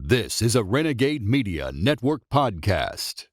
This is a Renegade Media Network podcast.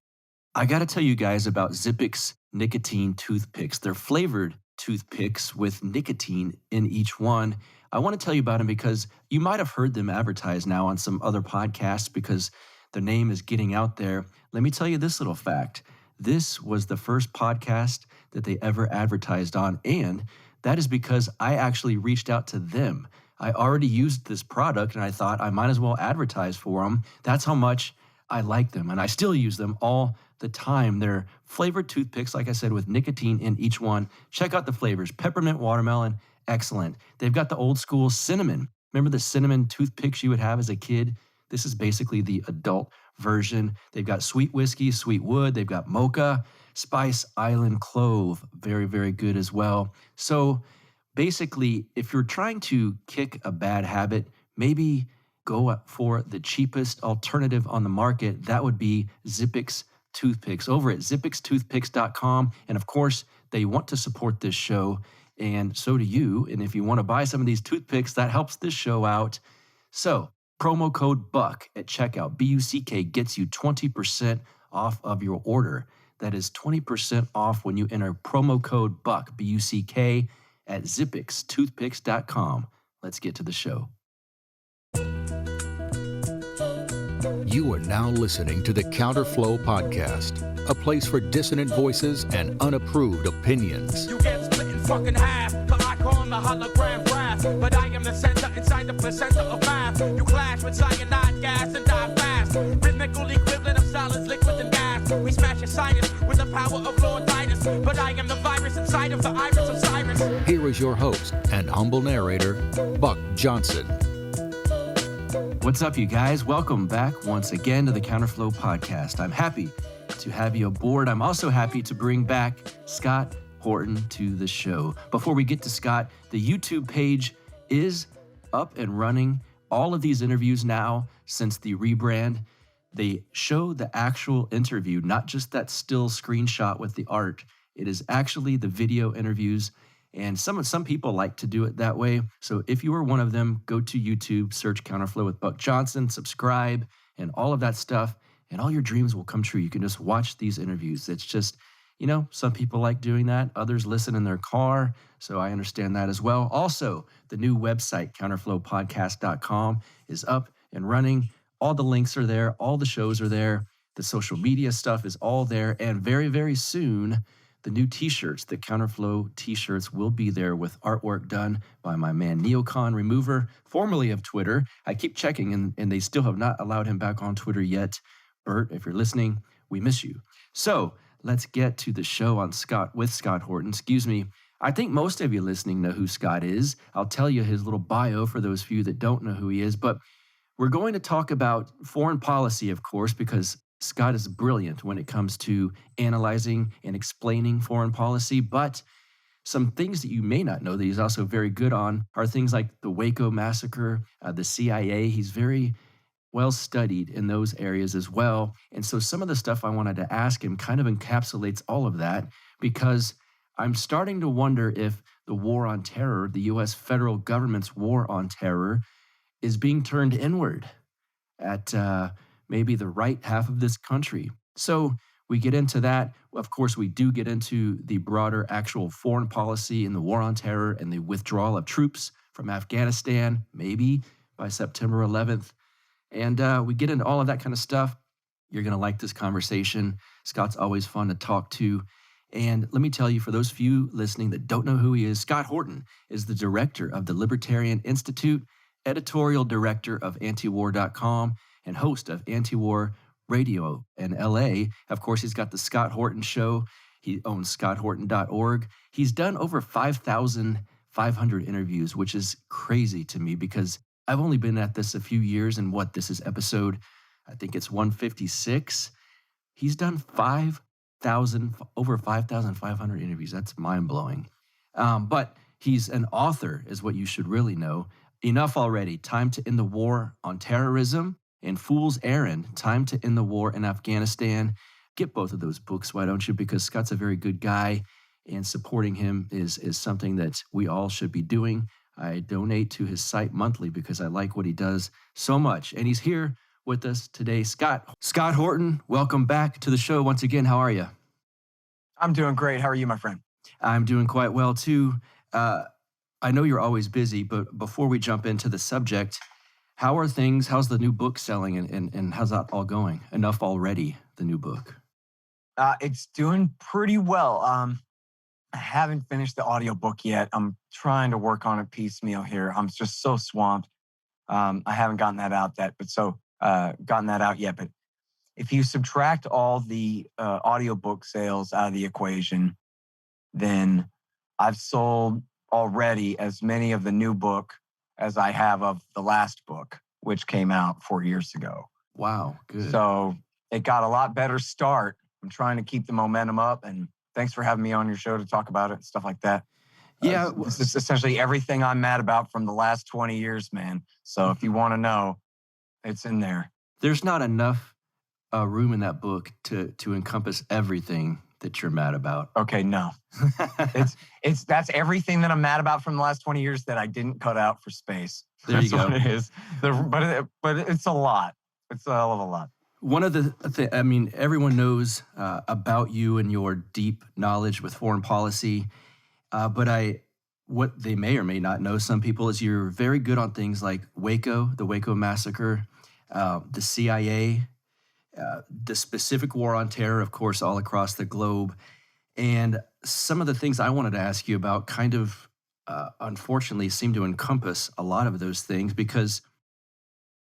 I got to tell you guys about Zippix nicotine toothpicks. They're flavored toothpicks with nicotine in each one. I want to tell you about them because you might have heard them advertised now on some other podcasts because their name is getting out there. Let me tell you this little fact. This was the first podcast that they ever advertised on, and that is because I actually reached out to them. I already used this product, and I thought I might as well advertise for them. That's how much I like them, and I still use them all the time. They're flavored toothpicks, like I said, with nicotine in each one. Check out the flavors. Peppermint, watermelon, excellent. They've got the old school cinnamon. Remember the cinnamon toothpicks you would have as a kid? This is basically the adult version. They've got sweet whiskey, sweet wood. They've got mocha, spice, island clove. Very, very good as well. So basically, if you're trying to kick a bad habit, maybe go for the cheapest alternative on the market. That would be Zippix toothpicks over at zippixtoothpicks.com. And of course, they want to support this show, and so do you. And if you want to buy some of these toothpicks, that helps this show out. So promo code BUCK at checkout, BUCK, gets you 20% off of your order. That is 20% off when you enter promo code BUCK, BUCK, at zippixtoothpicks.com. Let's get to the show. You are now listening to the Counterflow Podcast, a place for dissonant voices and unapproved opinions. You get split in fucking half, but I call him the hologram graph. But I am the center inside the placenta of math. You clash with cyanide gas and die fast. Rhythmical equivalent of solids, liquid, and gas. We smash your sinus with the power of Lord Titus. But I am the virus inside of the iris of Cyrus. Here is your host and humble narrator, Buck Johnson. What's up, you guys? Welcome back once again to the Counterflow Podcast. I'm happy to have you aboard. I'm also happy to bring back Scott Horton to the show. Before we get to Scott, the YouTube page is up and running. All of these interviews now, since the rebrand, they show the actual interview, not just that still screenshot with the art. It is actually the video interviews. And some people like to do it that way. So if you are one of them, go to YouTube, search Counterflow with Buck Johnson, subscribe, and all of that stuff, and all your dreams will come true. You can just watch these interviews. It's just, some people like doing that. Others listen in their car, so I understand that as well. Also, the new website, counterflowpodcast.com, is up and running. All the links are there. All the shows are there. The social media stuff is all there. And very, very soon, the new t-shirts, the Counterflow t-shirts, will be there with artwork done by my man Neocon Remover, formerly of Twitter. I keep checking, and they still have not allowed him back on Twitter yet. Bert, if you're listening, we miss you. So let's get to the show on Scott Horton. Excuse me. I think most of you listening know who Scott is. I'll tell you his little bio for those few that don't know who he is. But we're going to talk about foreign policy, of course, because Scott is brilliant when it comes to analyzing and explaining foreign policy, but some things that you may not know that he's also very good on are things like the Waco massacre, the CIA. He's very well studied in those areas as well. And so some of the stuff I wanted to ask him kind of encapsulates all of that, because I'm starting to wonder if the war on terror, the U.S. federal government's war on terror, is being turned inward at maybe the right half of this country. So we get into that. Of course, we do get into the broader actual foreign policy in the war on terror and the withdrawal of troops from Afghanistan, maybe by September 11th. And we get into all of that kind of stuff. You're going to like this conversation. Scott's always fun to talk to. And let me tell you, for those few listening that don't know who he is, Scott Horton is the director of the Libertarian Institute, editorial director of Antiwar.com, and host of Antiwar Radio in LA. Of course, he's got the Scott Horton Show. He owns scotthorton.org. He's done over 5,500 interviews, which is crazy to me because I've only been at this a few years, and this is episode, I think it's 156. He's done over 5,500 interviews. That's mind-blowing. But he's an author, is what you should really know. Enough Already, Time to End the War on Terrorism, and Fool's Errand, Time to End the War in Afghanistan. Get both of those books, why don't you? Because Scott's a very good guy, and supporting him is something that we all should be doing. I donate to his site monthly because I like what he does so much. And he's here with us today, Scott Horton. Welcome back to the show once again. How are you? I'm doing great. How are you, my friend? I'm doing quite well, too. I know you're always busy, but before we jump into the subject, how are things? How's the new book selling, and how's that all going? Enough Already, the new book. It's doing pretty well. I haven't finished the audiobook yet. I'm trying to work on it piecemeal here. I'm just so swamped. I haven't gotten that out yet, but if you subtract all the audiobook sales out of the equation, then I've sold already as many of the new book as I have of the last book, which came out 4 years ago. Wow, good. So it got a lot better start. I'm trying to keep the momentum up, and thanks for having me on your show to talk about it and stuff like that. Yeah. This is essentially everything I'm mad about from the last 20 years, man. So if you want to know, it's in there. There's not enough room in that book to encompass everything that you're mad about. Okay, no. That's everything that I'm mad about from the last 20 years that I didn't cut out for space. There you go. That's what it is. But it's a lot. It's a hell of a lot. One of everyone knows about you and your deep knowledge with foreign policy, but what they may or may not know, some people, is you're very good on things like Waco, the Waco massacre, the CIA, the specific war on terror, of course, all across the globe. And some of the things I wanted to ask you about kind of, unfortunately, seem to encompass a lot of those things, because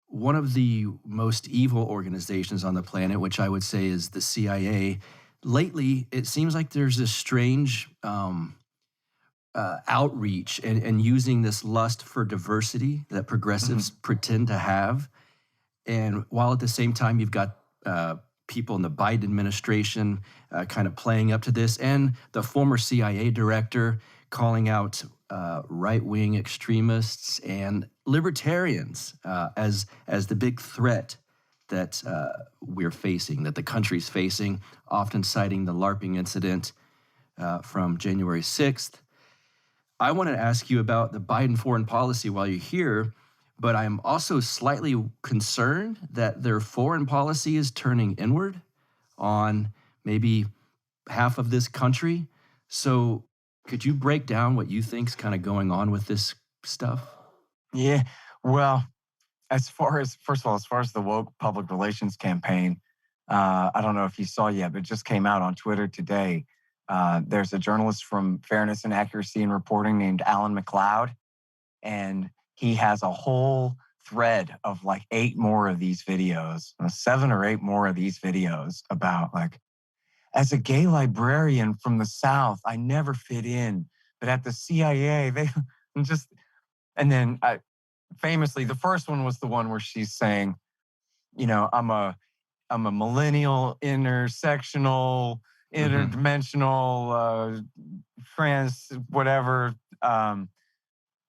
one of the most evil organizations on the planet, which I would say is the CIA, lately it seems like there's this strange outreach and using this lust for diversity that progressives pretend to have. And while at the same time you've got people in the Biden administration kind of playing up to this, and the former CIA director calling out right-wing extremists and libertarians as the big threat that we're facing, that the country's facing, often citing the LARPing incident from January 6th. I want to ask you about the Biden foreign policy while you're here, but I'm also slightly concerned that their foreign policy is turning inward on maybe half of this country. So could you break down what you think's kind of going on with this stuff? Yeah, well, as far as the woke public relations campaign, I don't know if you saw yet, but it just came out on Twitter today. There's a journalist from Fairness and Accuracy in Reporting named Alan McLeod, and he has a whole thread of like 8 more of these videos, 7 or 8 more of these videos about like, as a gay librarian from the South, I never fit in, but at the CIA, famously, the first one was the one where she's saying, I'm a millennial, intersectional, interdimensional, trans, whatever,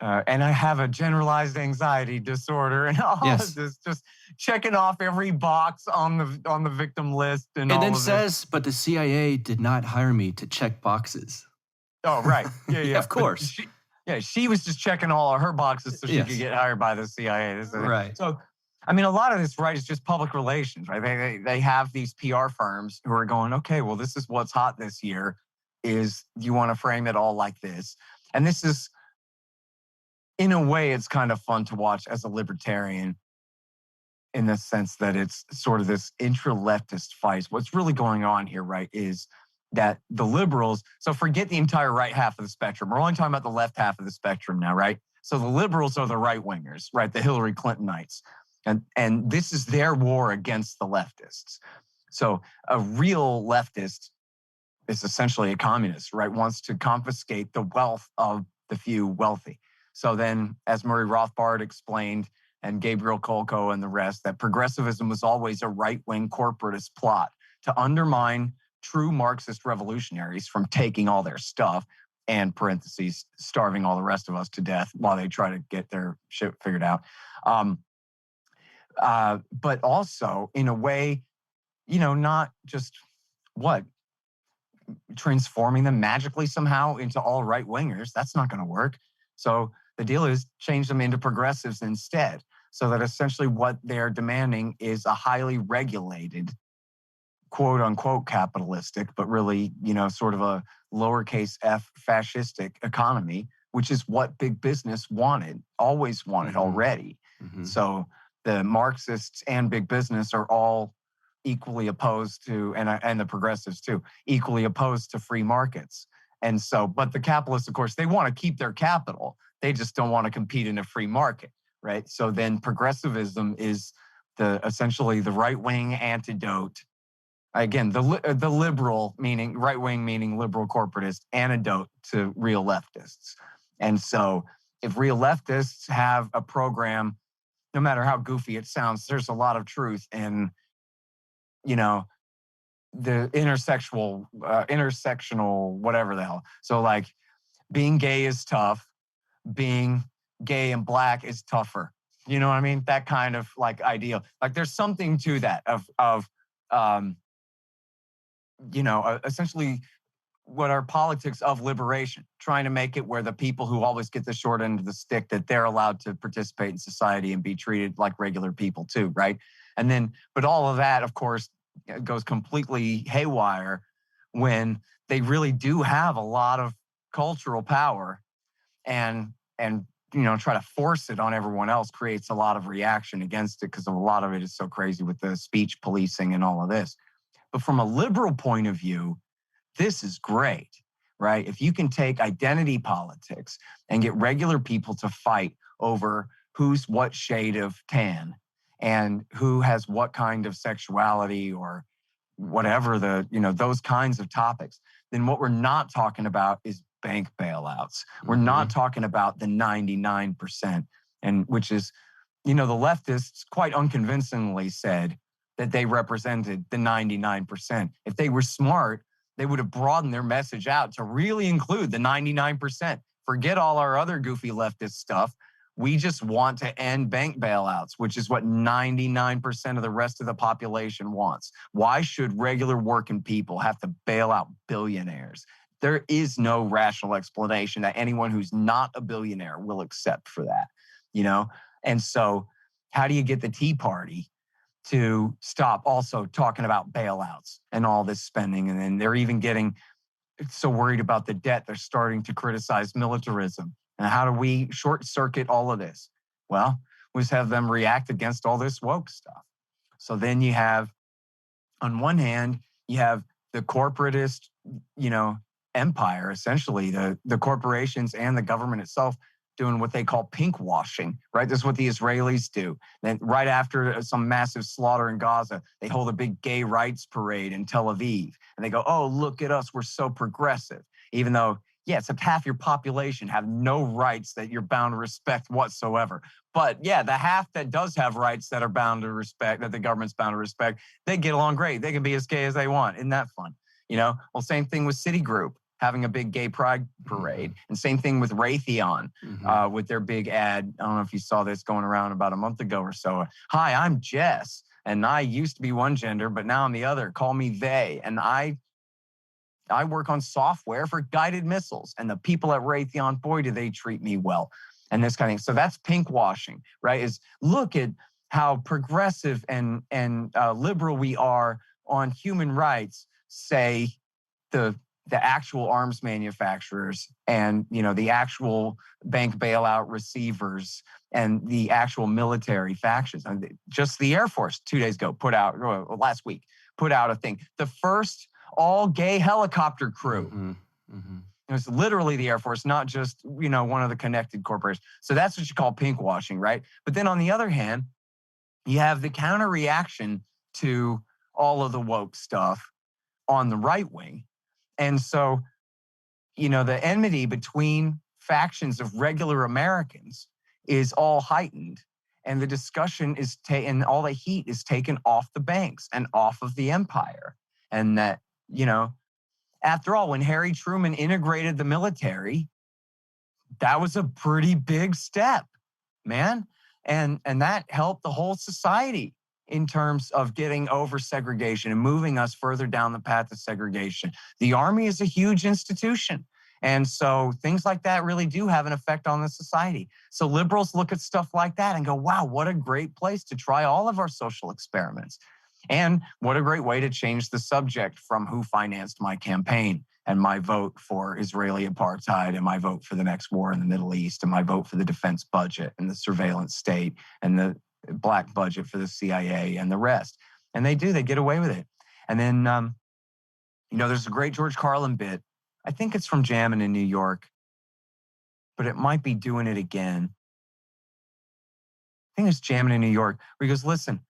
and I have a generalized anxiety disorder, and all of this, just checking off every box on the victim list, and then says, "But the CIA did not hire me to check boxes." Oh, right, yeah, of course. She was just checking all of her boxes so she could get hired by the CIA. Right. So, I mean, a lot of this, right, is just public relations, right? They have these PR firms who are going, okay, well, this is what's hot this year. Is you want to frame it all like this, and this is. In a way, it's kind of fun to watch as a libertarian in the sense that it's sort of this intra-leftist fight. What's really going on here, right, is that the liberals, so forget the entire right half of the spectrum. We're only talking about the left half of the spectrum now, right? So the liberals are the right-wingers, right, the Hillary Clintonites. And this is their war against the leftists. So a real leftist is essentially a communist, right, wants to confiscate the wealth of the few wealthy. So then, as Murray Rothbard explained, and Gabriel Kolko and the rest, that progressivism was always a right-wing corporatist plot to undermine true Marxist revolutionaries from taking all their stuff and, parentheses, starving all the rest of us to death while they try to get their shit figured out. But also, in a way, not just transforming them magically somehow into all right-wingers. That's not going to work. So the deal is change them into progressives instead. So that essentially what they're demanding is a highly regulated, quote unquote capitalistic, but really, sort of a lowercase f fascistic economy, which is what big business wanted, always wanted already. So the Marxists and big business are all equally opposed to, and the progressives too, equally opposed to free markets. And so, but the capitalists, of course, they want to keep their capital. They just don't want to compete in a free market, right? So then progressivism is essentially the right-wing antidote. Again, the liberal, meaning right-wing, meaning liberal corporatist, antidote to real leftists. And so if real leftists have a program, no matter how goofy it sounds, there's a lot of truth in, the intersectional, whatever the hell. So like being gay is tough, being gay and black is tougher. You know what I mean? That kind of like ideal. Like there's something to that of essentially what are politics of liberation, trying to make it where the people who always get the short end of the stick, that they're allowed to participate in society and be treated like regular people too, right? And then, but all of that, of course, goes completely haywire when they really do have a lot of cultural power and try to force it on everyone else creates a lot of reaction against it because a lot of it is so crazy with the speech policing and all of this. But from a liberal point of view, this is great, right? If you can take identity politics and get regular people to fight over who's what shade of tan and who has what kind of sexuality or whatever those kinds of topics, then what we're not talking about is bank bailouts. We're not talking about the 99%, and which is, the leftists quite unconvincingly said that they represented the 99%. If they were smart, they would have broadened their message out to really include the 99%. Forget all our other goofy leftist stuff. We just want to end bank bailouts, which is what 99% of the rest of the population wants. Why should regular working people have to bail out billionaires? There is no rational explanation that anyone who's not a billionaire will accept for that, And so how do you get the Tea Party to stop also talking about bailouts and all this spending? And then they're even getting so worried about the debt, they're starting to criticize militarism. And how do we short circuit all of this? Well, we just have them react against all this woke stuff. So then you have, on one hand, you have the corporatist, empire, essentially, the corporations and the government itself doing what they call pink washing, right? This is what the Israelis do. Then right after some massive slaughter in Gaza, they hold a big gay rights parade in Tel Aviv. And they go, oh, look at us, we're so progressive. Even though, except half your population have no rights that you're bound to respect whatsoever. But the half that does have rights that are bound to respect, that the government's bound to respect, they get along great. They can be as gay as they want. Isn't that fun? Well, same thing with Citigroup having a big gay pride parade. And same thing with Raytheon with their big ad. I don't know if you saw this going around about a month ago or so. Hi, I'm Jess, and I used to be one gender, but now I'm the other. Call me they. And I work on software for guided missiles. And the people at Raytheon, boy, do they treat me well. And this kind of thing. So that's pink washing, right? Is look at how progressive and liberal we are on human rights, say the actual arms manufacturers and, the actual bank bailout receivers and the actual military factions. And just the Air Force 2 days ago last week, put out a thing. The first all-gay helicopter crew. It was literally the Air Force, not just, one of the connected corporations. So that's what you call pink washing, right? But then on the other hand, you have the counter reaction to all of the woke stuff on the right wing. And so, the enmity between factions of regular Americans is all heightened. And the discussion is and all the heat is taken off the banks and off of the empire. And that, after all, when Harry Truman integrated the military, that was a pretty big step, man. And that helped the whole society in terms of getting over segregation and moving us further down the path of segregation. The Army is a huge institution. And so things like that really do have an effect on the society. So liberals look at stuff like that and go, wow, what a great place to try all of our social experiments. And what a great way to change the subject from who financed my campaign and my vote for Israeli apartheid and my vote for the next war in the Middle East and my vote for the defense budget and the surveillance state and the black budget for the CIA and the rest. And they get away with it. And then, there's a great George Carlin bit. I think it's from Jammin' in New York, but it might be Doing It Again. I think it's Jammin' in New York, where he goes, listen,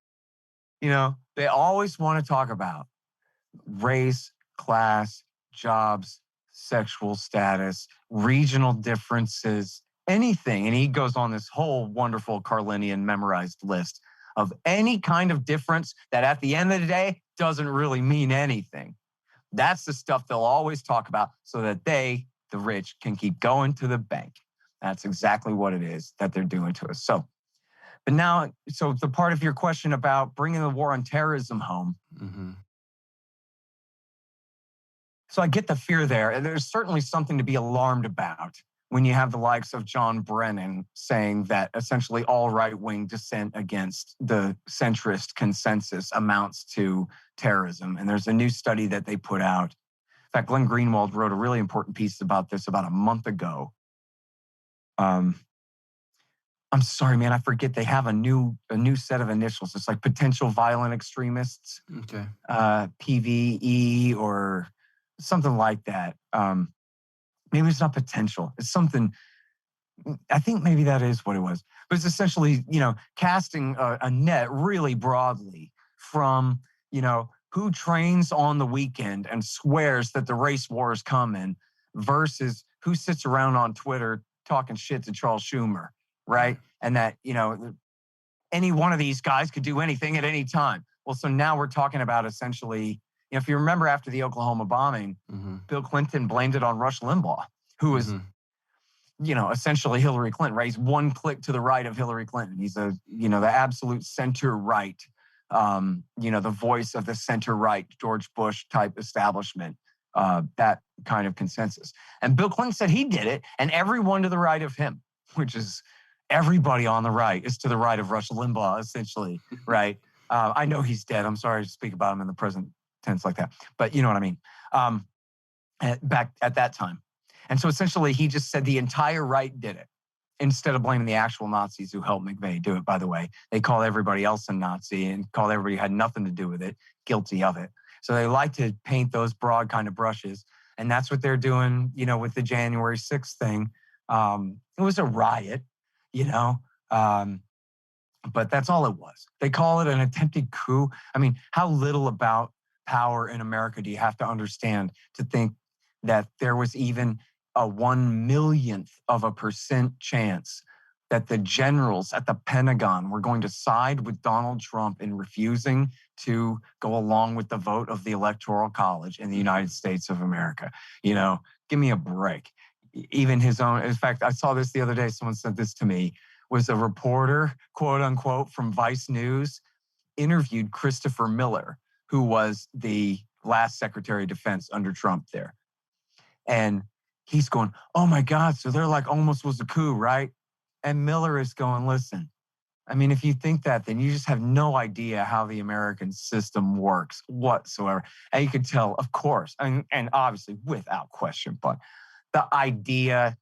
they always want to talk about race, class, jobs, sexual status, regional differences, anything. And he goes on this whole wonderful Carlinian memorized list of any kind of difference that at the end of the day doesn't really mean anything. That's the stuff they'll always talk about so that they, the rich, can keep going to the bank. That's exactly what it is that they're doing to us. So the part of your question about bringing the war on terrorism home. Mm-hmm. So I get the fear there. And there's certainly something to be alarmed about when you have the likes of John Brennan saying that essentially all right-wing dissent against the centrist consensus amounts to terrorism. And there's a new study that they put out. In fact, Glenn Greenwald wrote a really important piece about this about a month ago. I'm sorry, man, I forget. They have a new set of initials. It's like potential violent extremists. Okay. PVE or something like that. Maybe it's not potential. It's something, I think maybe that is what it was. But it's essentially, casting a net really broadly from, who trains on the weekend and swears that the race war is coming versus who sits around on Twitter talking shit to Charles Schumer, right? And that, any one of these guys could do anything at any time. Well, so now we're talking about essentially, if you remember after the Oklahoma bombing, Mm-hmm. Bill Clinton blamed it on Rush Limbaugh, who was, essentially Hillary Clinton, right? He's one click to the right of Hillary Clinton. He's the absolute center right, the voice of the center right, George Bush type establishment, that kind of consensus. And Bill Clinton said he did it, and everyone to the right of him, which is everybody on the right, is to the right of Rush Limbaugh, essentially, right? I know he's dead. I'm sorry to speak about him in the present tense like that, but you know what I mean. Back at that time. And so essentially he just said the entire right did it instead of blaming the actual Nazis who helped McVeigh do it, by the way. They called everybody else a Nazi and called everybody who had nothing to do with it guilty of it. So they like to paint those broad kind of brushes. And that's what they're doing, with the January 6th thing. It was a riot, but that's all it was. They call it an attempted coup. I mean, how little about power in America do you have to understand to think that there was even a 1/1,000,000% chance that the generals at the Pentagon were going to side with Donald Trump in refusing to go along with the vote of the Electoral College in the United States of America? Give me a break. Even his own, in fact, I saw this the other day, someone sent this to me, was a reporter, quote unquote, from Vice News, interviewed Christopher Miller, who was the last Secretary of Defense under Trump there. And he's going, oh my God, so they're like almost was a coup, right? And Miller is going, listen, I mean, if you think that, then you just have no idea how the American system works whatsoever. And you can tell, of course, and obviously without question, but the idea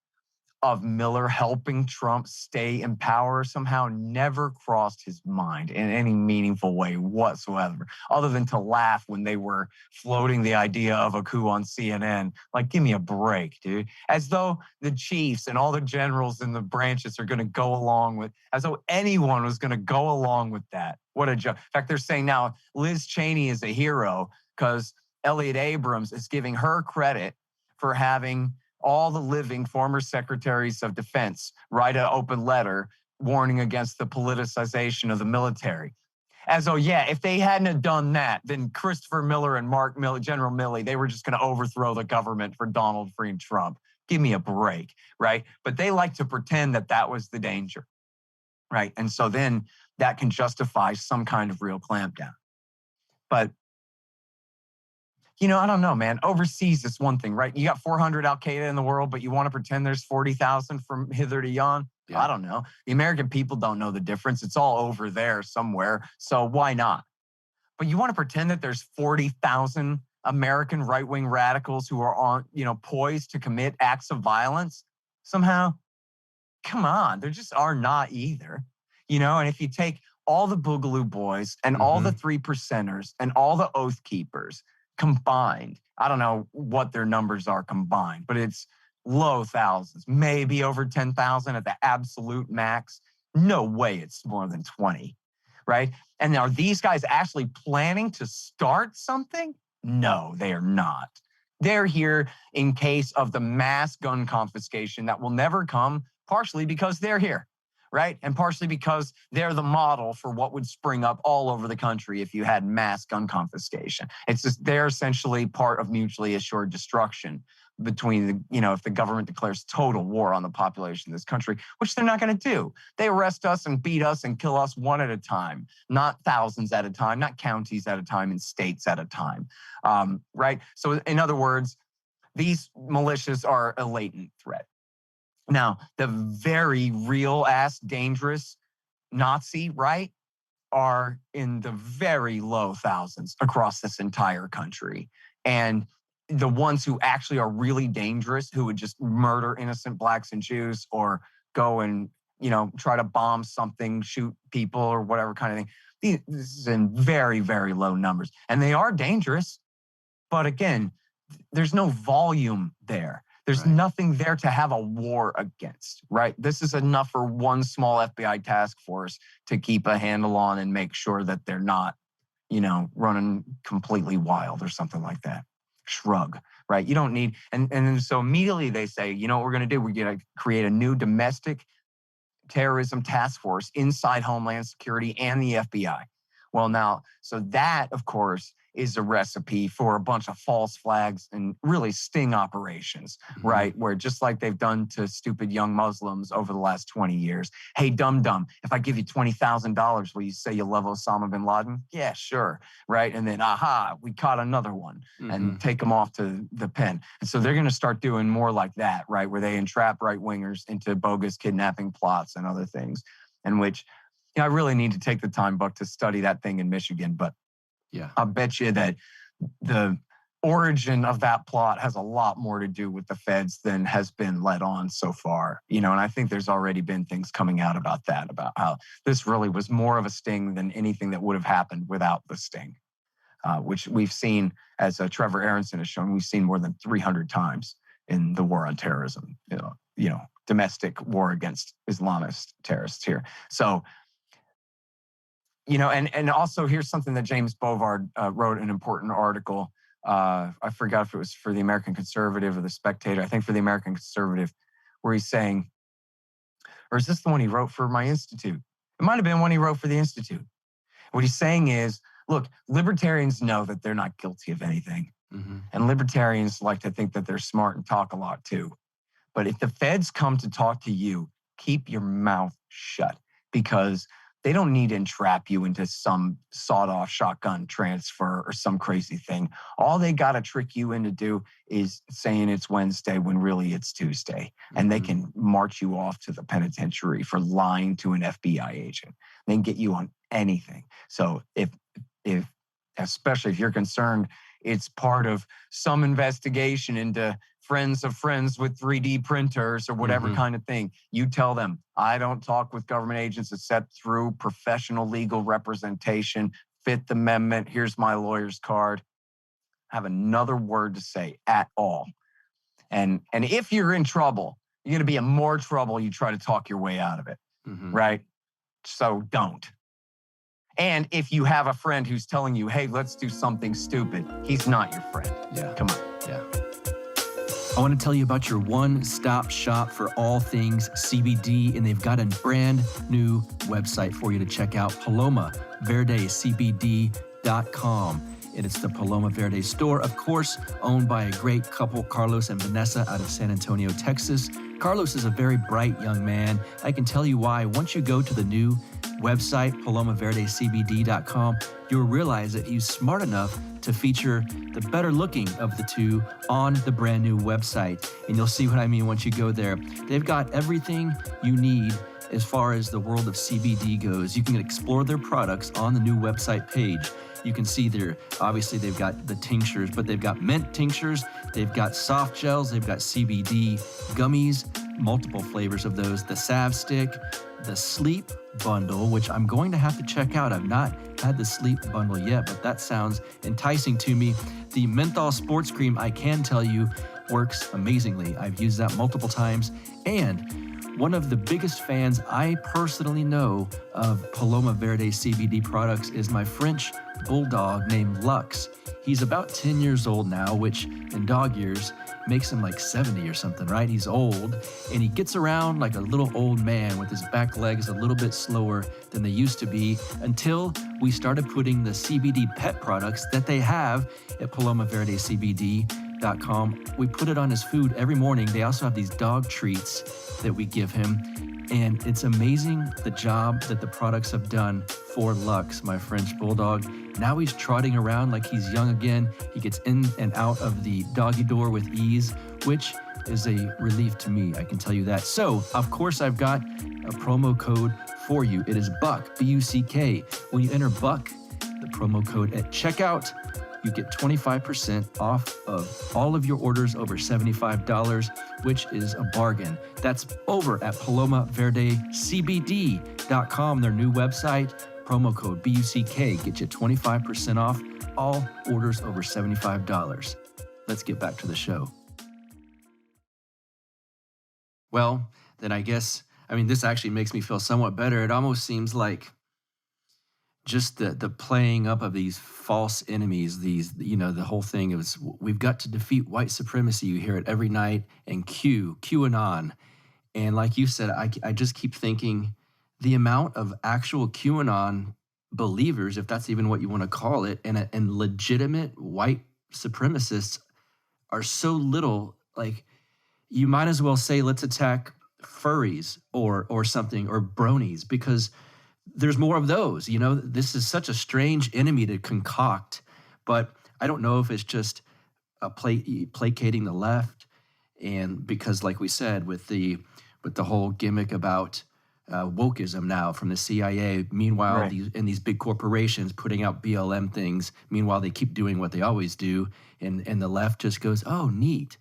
of Miller helping Trump stay in power somehow never crossed his mind in any meaningful way whatsoever, other than to laugh when they were floating the idea of a coup on CNN. Like, give me a break, dude. As though the chiefs and all the generals in the branches are going to go along with, as though anyone was going to go along with that. What a joke. In fact, they're saying now Liz Cheney is a hero because Elliott Abrams is giving her credit for having all the living former secretaries of defense write an open letter warning against the politicization of the military. As though, yeah, if they hadn't have done that, then Christopher Miller and Mark Milley, General Milley, they were just going to overthrow the government for Donald freeing Trump. Give me a break, right? But they like to pretend that that was the danger, right? And so then that can justify some kind of real clampdown. But I don't know, man. Overseas, it's one thing, right? You got 400 Al-Qaeda in the world, but you want to pretend there's 40,000 from hither to yon? Yeah. I don't know. The American people don't know the difference. It's all over there somewhere. So why not? But you want to pretend that there's 40,000 American right-wing radicals who are on, poised to commit acts of violence somehow? Come on, there just are not either. And if you take all the Boogaloo Boys and all the 3%ers and all the Oath Keepers combined, I don't know what their numbers are combined, but it's low thousands, maybe over 10,000 at the absolute max. No way it's more than 20, right? And are these guys actually planning to start something? No, they are not. They're here in case of the mass gun confiscation that will never come, partially because they're here, right? And partially because they're the model for what would spring up all over the country if you had mass gun confiscation. It's just, they're essentially part of mutually assured destruction between if the government declares total war on the population of this country, which they're not going to do. They arrest us and beat us and kill us one at a time, not thousands at a time, not counties at a time, and states at a time, right? So in other words, these militias are a latent threat. Now, the very real-ass dangerous Nazi, right, are in the very low thousands across this entire country. And the ones who actually are really dangerous, who would just murder innocent blacks and Jews or go and, try to bomb something, shoot people or whatever kind of thing, this is in very, very low numbers. And they are dangerous. But again, there's no volume there. There's nothing there to have a war against, right? This is enough for one small FBI task force to keep a handle on and make sure that they're not, running completely wild or something like that. Shrug, right? You don't need, and so immediately they say, what we're going to do? We're going to create a new domestic terrorism task force inside Homeland Security and the FBI. Well, now, so that, of course, is a recipe for a bunch of false flags and really sting operations, right? Where just like they've done to stupid young Muslims over the last 20 years. Hey, dum-dum, if I give you $20,000, will you say you love Osama bin Laden? Yeah, sure, right? And then, aha, we caught another one and take them off to the pen. And so they're going to start doing more like that, right? Where they entrap right-wingers into bogus kidnapping plots and other things, in which, I really need to take the time, Buck, to study that thing in Michigan, but yeah, I'll bet you that the origin of that plot has a lot more to do with the feds than has been let on so far. And I think there's already been things coming out about that, about how this really was more of a sting than anything that would have happened without the sting, which we've seen, as Trevor Aronson has shown, we've seen more than 300 times in the war on terrorism, domestic war against Islamist terrorists here. So, and also here's something that James Bovard wrote, an important article. I forgot if it was for the American Conservative or the Spectator. I think for the American Conservative, where he's saying, or is this the one he wrote for my institute? It might have been one he wrote for the institute. What he's saying is, look, libertarians know that they're not guilty of anything. And libertarians like to think that they're smart and talk a lot too. But if the feds come to talk to you, keep your mouth shut, because they don't need to entrap you into some sawed-off shotgun transfer or some crazy thing. All they got to trick you into do is saying it's Wednesday when really it's Tuesday. And they can march you off to the penitentiary for lying to an FBI agent. They can get you on anything. So if especially if you're concerned it's part of some investigation into friends of friends with 3D printers or whatever kind of thing, you tell them, I don't talk with government agents except through professional legal representation, Fifth Amendment, here's my lawyer's card. I have another word to say at all. And if you're in trouble, you're going to be in more trouble. You try to talk your way out of it, right? So don't. And if you have a friend who's telling you, hey, let's do something stupid, he's not your friend. Yeah. Come on. Yeah. I want to tell you about your one-stop shop for all things CBD, and they've got a brand new website for you to check out, PalomaVerdeCBD.com. And it's the Paloma Verde store, of course, owned by a great couple, Carlos and Vanessa, out of San Antonio, Texas. Carlos is a very bright young man. I can tell you why. Once you go to the new website, palomaverdecbd.com, you'll realize that he's smart enough to feature the better looking of the two on the brand new website. And you'll see what I mean once you go there. They've got everything you need as far as the world of CBD goes. You can explore their products on the new website page. You can see obviously they've got the tinctures, but they've got mint tinctures, they've got soft gels, they've got CBD gummies, multiple flavors of those, the salve stick, the sleep bundle, which I'm going to have to check out. I've not had the sleep bundle yet, but that sounds enticing to me. The menthol sports cream, I can tell you, works amazingly. I've used that multiple times. And one of the biggest fans I personally know of Paloma Verde CBD products is my French bulldog named Lux. He's about 10 years old now, which in dog years makes him like 70 or something, right? He's old, and he gets around like a little old man with his back legs a little bit slower than they used to be, until we started putting the CBD pet products that they have at palomaverdecbd.com. We put it on his food every morning. They also have these dog treats that we give him, and it's amazing the job that the products have done for Lux, my French bulldog. Now he's trotting around like he's young again. He gets in and out of the doggy door with ease, which is a relief to me, I can tell you that. So, of course, I've got a promo code for you. It is BUCK, B-U-C-K. When you enter BUCK, the promo code at checkout, you get 25% off of all of your orders over $75, which is a bargain. That's over at palomaverdecbd.com, their new website. Promo code BUCK, get you 25% off all orders over $75. Let's get back to the show. Well, then I guess, this actually makes me feel somewhat better. It almost seems like just the playing up of these false enemies, the whole thing is we've got to defeat white supremacy. You hear it every night, and QAnon. And like you said, I just keep thinking the amount of actual QAnon believers, if that's even what you want to call it, and legitimate white supremacists are so little. Like, you might as well say, let's attack furries or something, or bronies, because there's more of those. This is such a strange enemy to concoct, but I don't know if it's just placating the left, and because, like we said, with the whole gimmick about woke-ism now from the CIA, meanwhile, right, these big corporations putting out BLM things, meanwhile they keep doing what they always do, and the left just goes, oh, neat,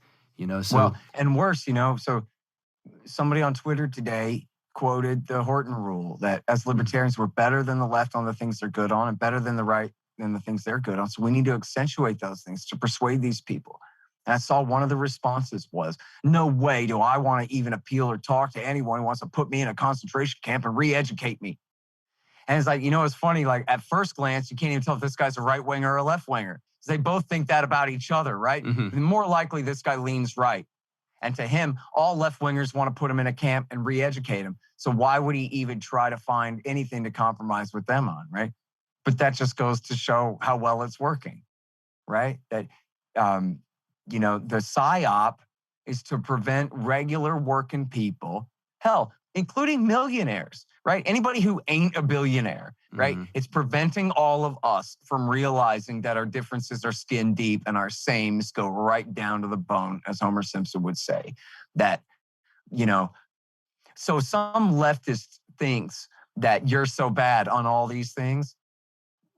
so. Well, and worse, so somebody on Twitter today quoted the Horton rule that as libertarians, we're better than the left on the things they're good on and better than the right than the things they're good on. So we need to accentuate those things to persuade these people. And I saw one of the responses was, no way do I want to even appeal or talk to anyone who wants to put me in a concentration camp and re-educate me. And it's like, it's funny, like at first glance, you can't even tell if this guy's a right winger or a left winger. They both think that about each other, right? Mm-hmm. More likely this guy leans right. And to him, all left-wingers want to put him in a camp and re-educate him. So why would he even try to find anything to compromise with them on, right? But that just goes to show how well it's working, right? That, the PSYOP is to prevent regular working people, hell, including millionaires, right? Anybody who ain't a billionaire, right? Mm-hmm. It's preventing all of us from realizing that our differences are skin deep and our sames go right down to the bone, as Homer Simpson would say. That, so some leftist thinks that you're so bad on all these things.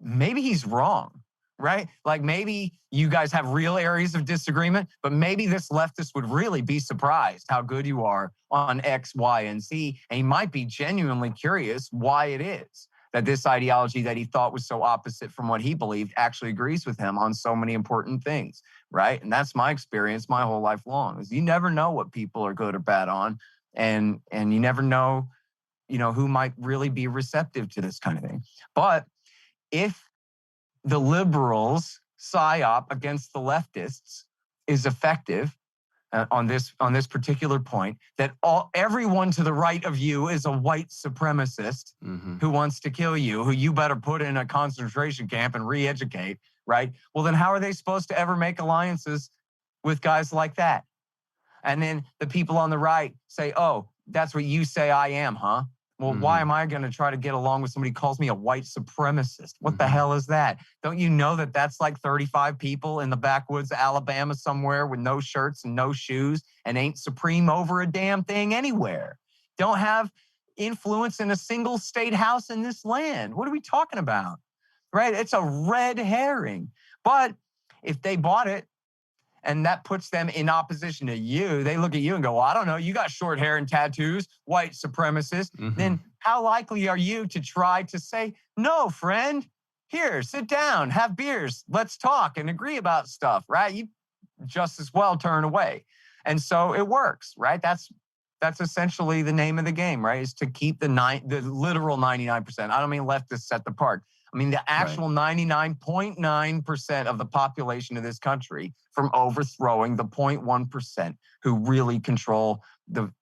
Maybe he's wrong, right? Like maybe you guys have real areas of disagreement, but maybe this leftist would really be surprised how good you are on X, Y, and Z. And he might be genuinely curious why it is that this ideology that he thought was so opposite from what he believed actually agrees with him on so many important things, right? And that's my experience my whole life long, is you never know what people are good or bad on, and you never know, who might really be receptive to this kind of thing. But if the liberals' PSYOP against the leftists is effective on this particular point, that everyone to the right of you is a white supremacist Mm-hmm. who wants to kill you, who you better put in a concentration camp and re-educate, right? Well, then how are they supposed to ever make alliances with guys like that? And then the people on the right say, oh, that's what you say I am, huh? Well, why am I going to try to get along with somebody who calls me a white supremacist? What the hell is that? Don't you know that that's like 35 people in the backwoods of Alabama somewhere with no shirts and no shoes and ain't supreme over a damn thing anywhere? Don't have influence in a single state house in this land. What are we talking about? Right? It's a red herring. But if they bought it, and that puts them in opposition to you, they look at you and go, well, I don't know, you got short hair and tattoos, white supremacist. Then how likely are you to try to say, no, friend, here, sit down, have beers, let's talk and agree about stuff, right? You just as well turn away. And so it works, right? That's essentially the name of the game, right? Is to keep the literal 99%. I don't mean leftists set the park. I mean, the actual 99.9% of the population of this country from overthrowing the 0.1% who really control the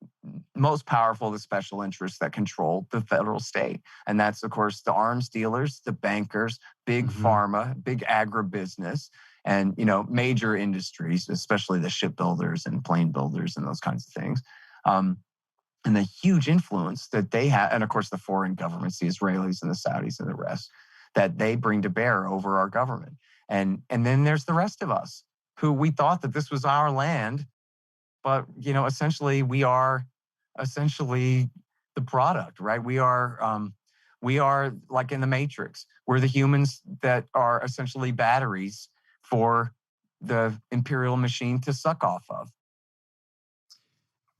most powerful, the special interests that control the federal state. And that's, of course, the arms dealers, the bankers, big pharma, big agribusiness, and, you know, major industries, especially the shipbuilders and plane builders and those kinds of things. And the huge influence that they have, and of course, the foreign governments, the Israelis and the Saudis and the rest, that they bring to bear over our government. And then there's the rest of us who we thought that this was our land, but, you know, essentially we are essentially the product, right? We are like in the Matrix. We're the humans that are essentially batteries for the imperial machine to suck off of.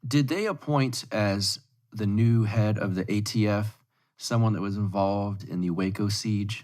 Did they appoint as the new head of the ATF someone that was involved in the Waco siege?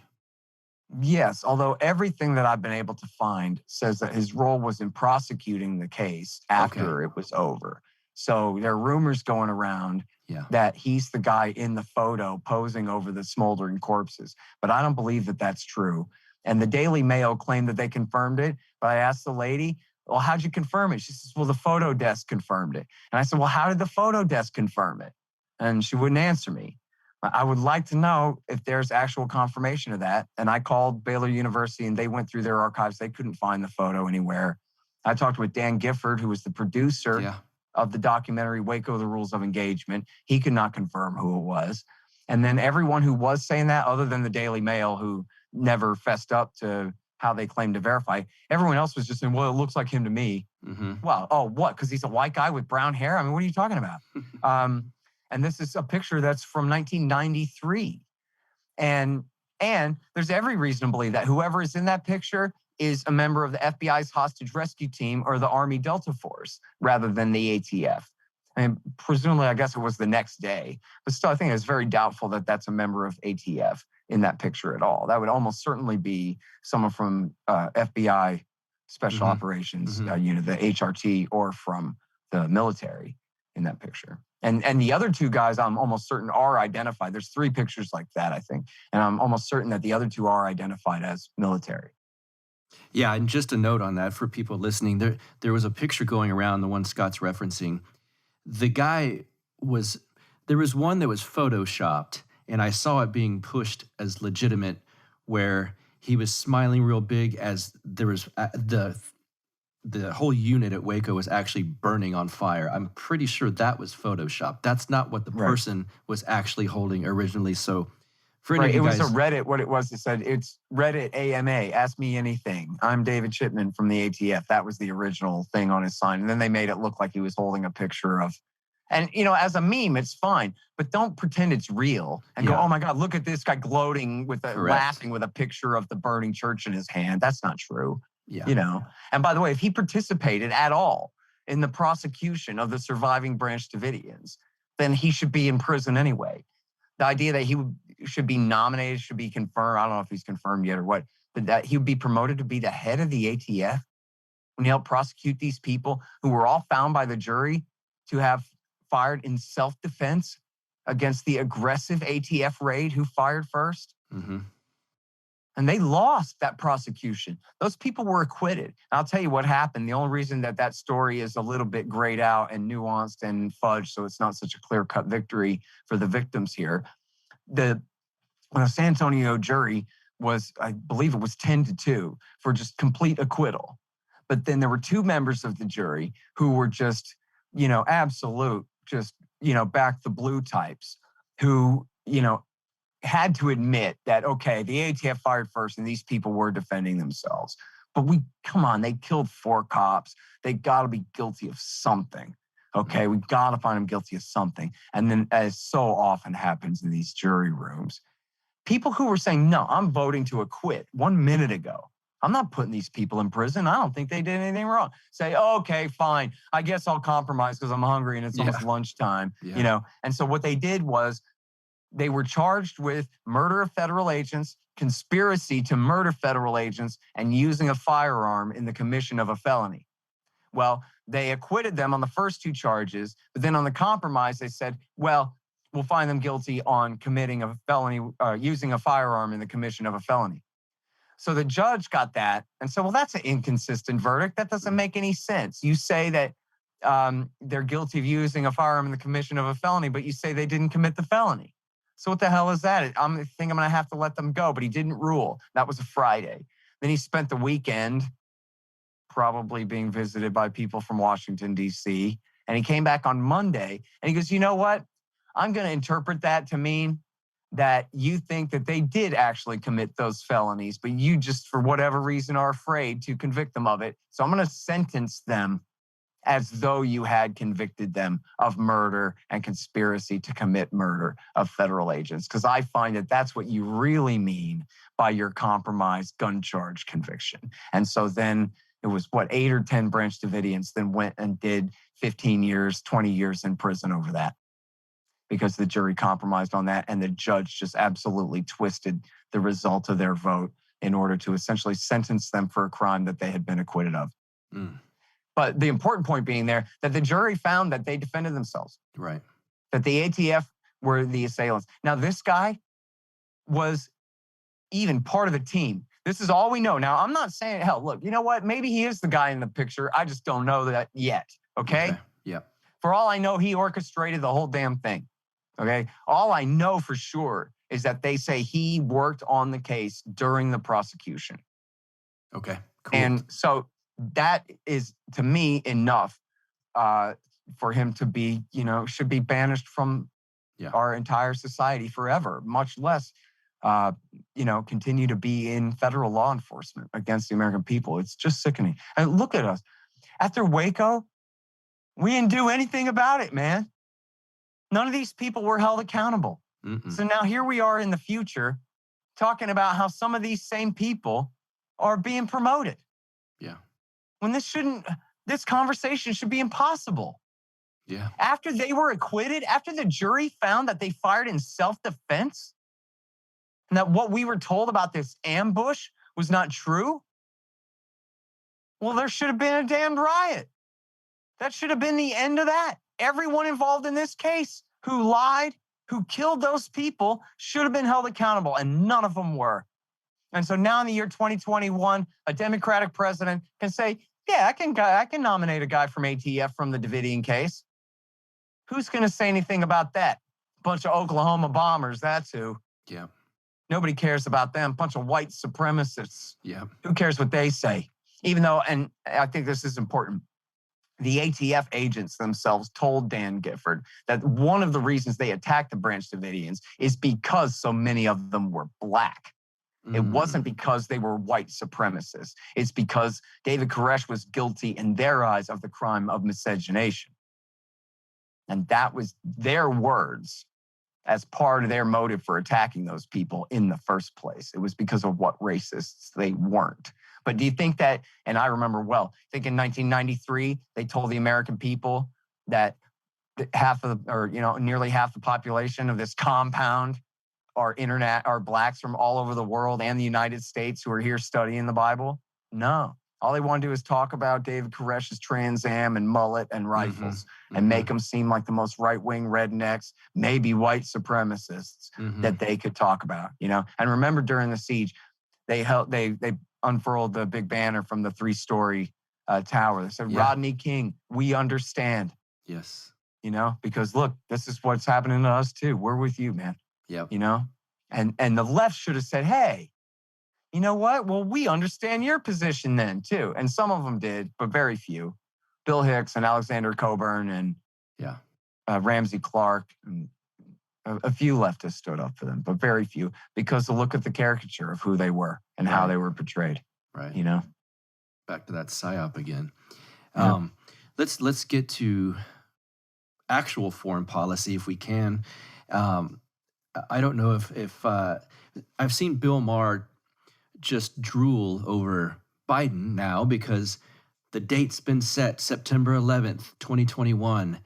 Yes, although everything that I've been able to find says that his role was in prosecuting the case after it was over. So there are rumors going around that he's the guy in the photo posing over the smoldering corpses. But I don't believe that that's true. And the Daily Mail claimed that they confirmed it. But I asked the lady, well, how'd you confirm it? She says, well, the photo desk confirmed it. And I said, well, how did the photo desk confirm it? And she wouldn't answer me. I would like to know if there's actual confirmation of that. And I called Baylor University and they went through their archives. They couldn't find the photo anywhere. I talked with Dan Gifford, who was the producer of the documentary Waco, The Rules of Engagement. He could not confirm who it was. And then everyone who was saying that, other than the Daily Mail, who never fessed up to how they claimed to verify, everyone else was just saying, well, it looks like him to me. Well, oh, what? Because he's a white guy with brown hair? I mean, what are you talking about? And this is a picture that's from 1993. And there's every reason to believe that whoever is in that picture is a member of the FBI's hostage rescue team or the Army Delta Force rather than the ATF. I mean, presumably, I guess it was the next day. But still, I think it's very doubtful that that's a member of ATF in that picture at all. That would almost certainly be someone from FBI Special Operations Unit, the HRT, or from the military in that picture. And the other two guys, I'm almost certain, are identified. There's 3 pictures like that, I think. And I'm almost certain that the other 2 are identified as military. Yeah, and just a note on that for people listening, there was a picture going around, the one Scott's referencing. The guy there was one that was photoshopped, and I saw it being pushed as legitimate, where he was smiling real big as there was the whole unit at Waco was actually burning on fire. I'm pretty sure that was photoshopped. That's not what the person was actually holding originally. So for any of you guys, it was a Reddit. What it was, it said, it's Reddit AMA, ask me anything. I'm David Chipman from the ATF. That was the original thing on his sign. And then they made it look like he was holding a picture of, and, you know, as a meme, it's fine, but don't pretend it's real and go, oh my God, look at this guy gloating with laughing with a picture of the burning church in his hand. That's not true. You know, and by the way, if he participated at all in the prosecution of the surviving Branch Davidians, then he should be in prison anyway. The idea that he should be nominated, should be confirmed, I don't know if he's confirmed yet or what, but that he would be promoted to be the head of the ATF when he helped prosecute these people who were all found by the jury to have fired in self-defense against the aggressive ATF raid who fired first. And they lost that prosecution. Those people were acquitted. And I'll tell you what happened. The only reason that story is a little bit grayed out and nuanced and fudged, so it's not such a clear-cut victory for the victims here. The San Antonio jury was, I believe it was 10-2 for just complete acquittal. But then there were 2 members of the jury who were just absolute just, back the blue types who, had to admit that, okay, the ATF fired first and these people were defending themselves. But come on, they killed 4 cops. They got to be guilty of something. Okay, we got to find them guilty of something. And then, as so often happens in these jury rooms, people who were saying, no, I'm voting to acquit 1 minute ago. I'm not putting these people in prison. I don't think they did anything wrong. Say, okay, fine. I guess I'll compromise because I'm hungry and it's almost lunchtime. And so what they did was they were charged with murder of federal agents, conspiracy to murder federal agents, and using a firearm in the commission of a felony. Well, they acquitted them on the first 2 charges, but then on the compromise, they said, well, we'll find them guilty on committing a felony, using a firearm in the commission of a felony. So the judge got that and said, well, that's an inconsistent verdict. That doesn't make any sense. You say that they're guilty of using a firearm in the commission of a felony, but you say they didn't commit the felony. So what the hell is that? I think I'm going to have to let them go, but he didn't rule. That was a Friday. Then he spent the weekend probably being visited by people from Washington, D.C., and he came back on Monday, and he goes, you know what? I'm going to interpret that to mean that you think that they did actually commit those felonies, but you just, for whatever reason, are afraid to convict them of it. So I'm going to sentence them as though you had convicted them of murder and conspiracy to commit murder of federal agents, because I find that that's what you really mean by your compromised gun charge conviction. And so then it was, 8 or 10 Branch Davidians then went and did 15 years, 20 years in prison over that, because the jury compromised on that and the judge just absolutely twisted the result of their vote in order to essentially sentence them for a crime that they had been acquitted of. But the important point being there, that the jury found that they defended themselves. Right. That the ATF were the assailants. Now, this guy was even part of the team. This is all we know. Now, I'm not saying, hell, look, you know what? Maybe he is the guy in the picture. I just don't know that yet, okay? Yeah. For all I know, he orchestrated the whole damn thing, okay? All I know for sure is that they say he worked on the case during the prosecution. Okay, cool. And so that is, to me, enough for him to be, should be banished from our entire society forever, much less, continue to be in federal law enforcement against the American people. It's just sickening. And look at us. After Waco, we didn't do anything about it, man. None of these people were held accountable. So now here we are in the future talking about how some of these same people are being promoted. Yeah. When this conversation should be impossible. Yeah. After they were acquitted, after the jury found that they fired in self-defense, and that what we were told about this ambush was not true, well, there should have been a damned riot. That should have been the end of that. Everyone involved in this case who lied, who killed those people, should have been held accountable, and none of them were. And so now in the year 2021, a Democratic president can say, yeah, I can nominate a guy from ATF from the Davidian case. Who's going to say anything about that? Bunch of Oklahoma bombers, that's who. Yeah. Nobody cares about them. Bunch of white supremacists. Yeah. Who cares what they say? Even though, and I think this is important, the ATF agents themselves told Dan Gifford that one of the reasons they attacked the Branch Davidians is because so many of them were black. It wasn't because they were white supremacists. It's because David Koresh was guilty in their eyes of the crime of miscegenation. And that was their words as part of their motive for attacking those people in the first place. It was because of what racists they weren't. But do you think that, and I remember well, I think in 1993, they told the American people that nearly half the population of this compound are blacks from all over the world and the United States who are here studying the Bible? No. All they want to do is talk about David Koresh's Trans Am and mullet and rifles and make them seem like the most right-wing rednecks, maybe white supremacists that they could talk about, And remember during the siege, they unfurled the big banner from the 3-story tower. They said, Rodney King, we understand. Yes. Because look, this is what's happening to us too. We're with you, man. Yep. And the left should have said, hey, you know what? Well, we understand your position then too. And some of them did, but very few. Bill Hicks and Alexander Coburn and Ramsey Clark, and a few leftists stood up for them, but very few, because look at the caricature of who they were and how they were portrayed. Right. You know, back to that psyop again. Yeah. Let's get to actual foreign policy if we can. I don't know if I've seen Bill Maher just drool over Biden now, because the date's been set, September 11th, 2021.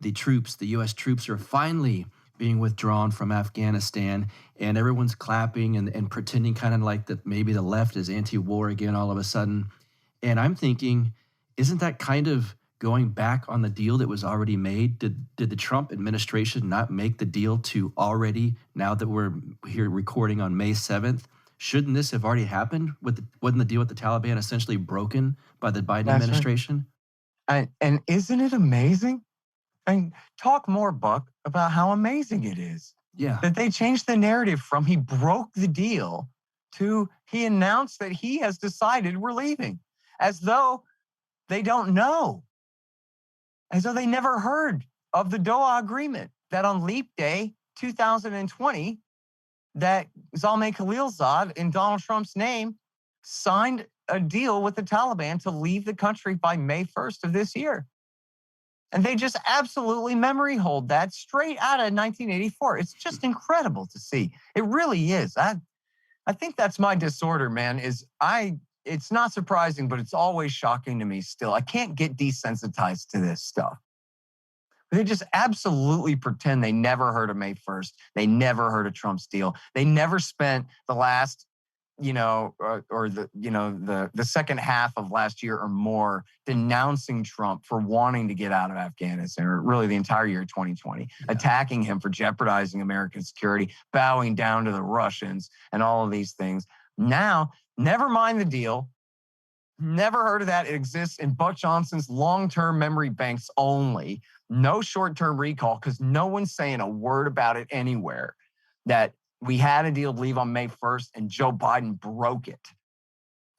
The U.S. troops are finally being withdrawn from Afghanistan, and everyone's clapping and pretending kind of like that maybe the left is anti-war again all of a sudden. And I'm thinking, isn't that kind of going back on the deal that was already made? Did the Trump administration not make the deal to already, now that we're here recording on May 7th? Shouldn't this have already happened? Wasn't the deal with the Taliban essentially broken by the Biden administration? Right. And isn't it amazing? And talk more, Buck, about how amazing it is. Yeah. That they changed the narrative from he broke the deal to he announced that he has decided we're leaving, as though they don't know, as though they never heard of the Doha Agreement, that on Leap Day 2020, that Zalmay Khalilzad, in Donald Trump's name, signed a deal with the Taliban to leave the country by May 1st of this year. And they just absolutely memory hold that straight out of 1984. It's just incredible to see. It really is. I think that's my disorder, man, it's not surprising, but it's always shocking to me still. I can't get desensitized to this stuff. They just absolutely pretend they never heard of May 1st. They never heard of Trump's deal. They never spent the last, the second half of last year or more denouncing Trump for wanting to get out of Afghanistan, or really the entire year 2020, attacking him for jeopardizing American security, bowing down to the Russians, and all of these things. Now, never mind the deal. Never heard of that. It exists in Buck Johnson's long-term memory banks only. No short-term recall, because no one's saying a word about it anywhere. That we had a deal to leave on May 1st and Joe Biden broke it.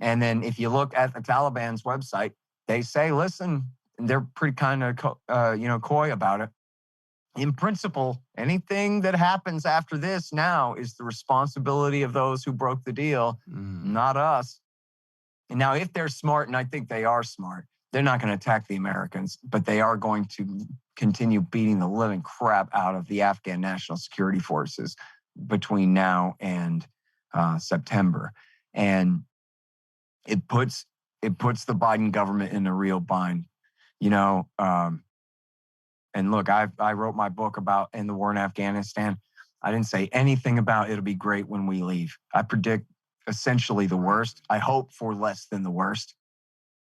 And then if you look at the Taliban's website, they say, listen, they're pretty kind of coy about it. In principle, anything that happens after this now is the responsibility of those who broke the deal, not us. And now, if they're smart, and I think they are smart, they're not going to attack the Americans, but they are going to continue beating the living crap out of the Afghan National Security Forces between now and September. And it puts the Biden government in a real bind, and look, I wrote my book about in the war in Afghanistan. I didn't say anything about it'll be great when we leave. I predict essentially the worst. I hope for less than the worst.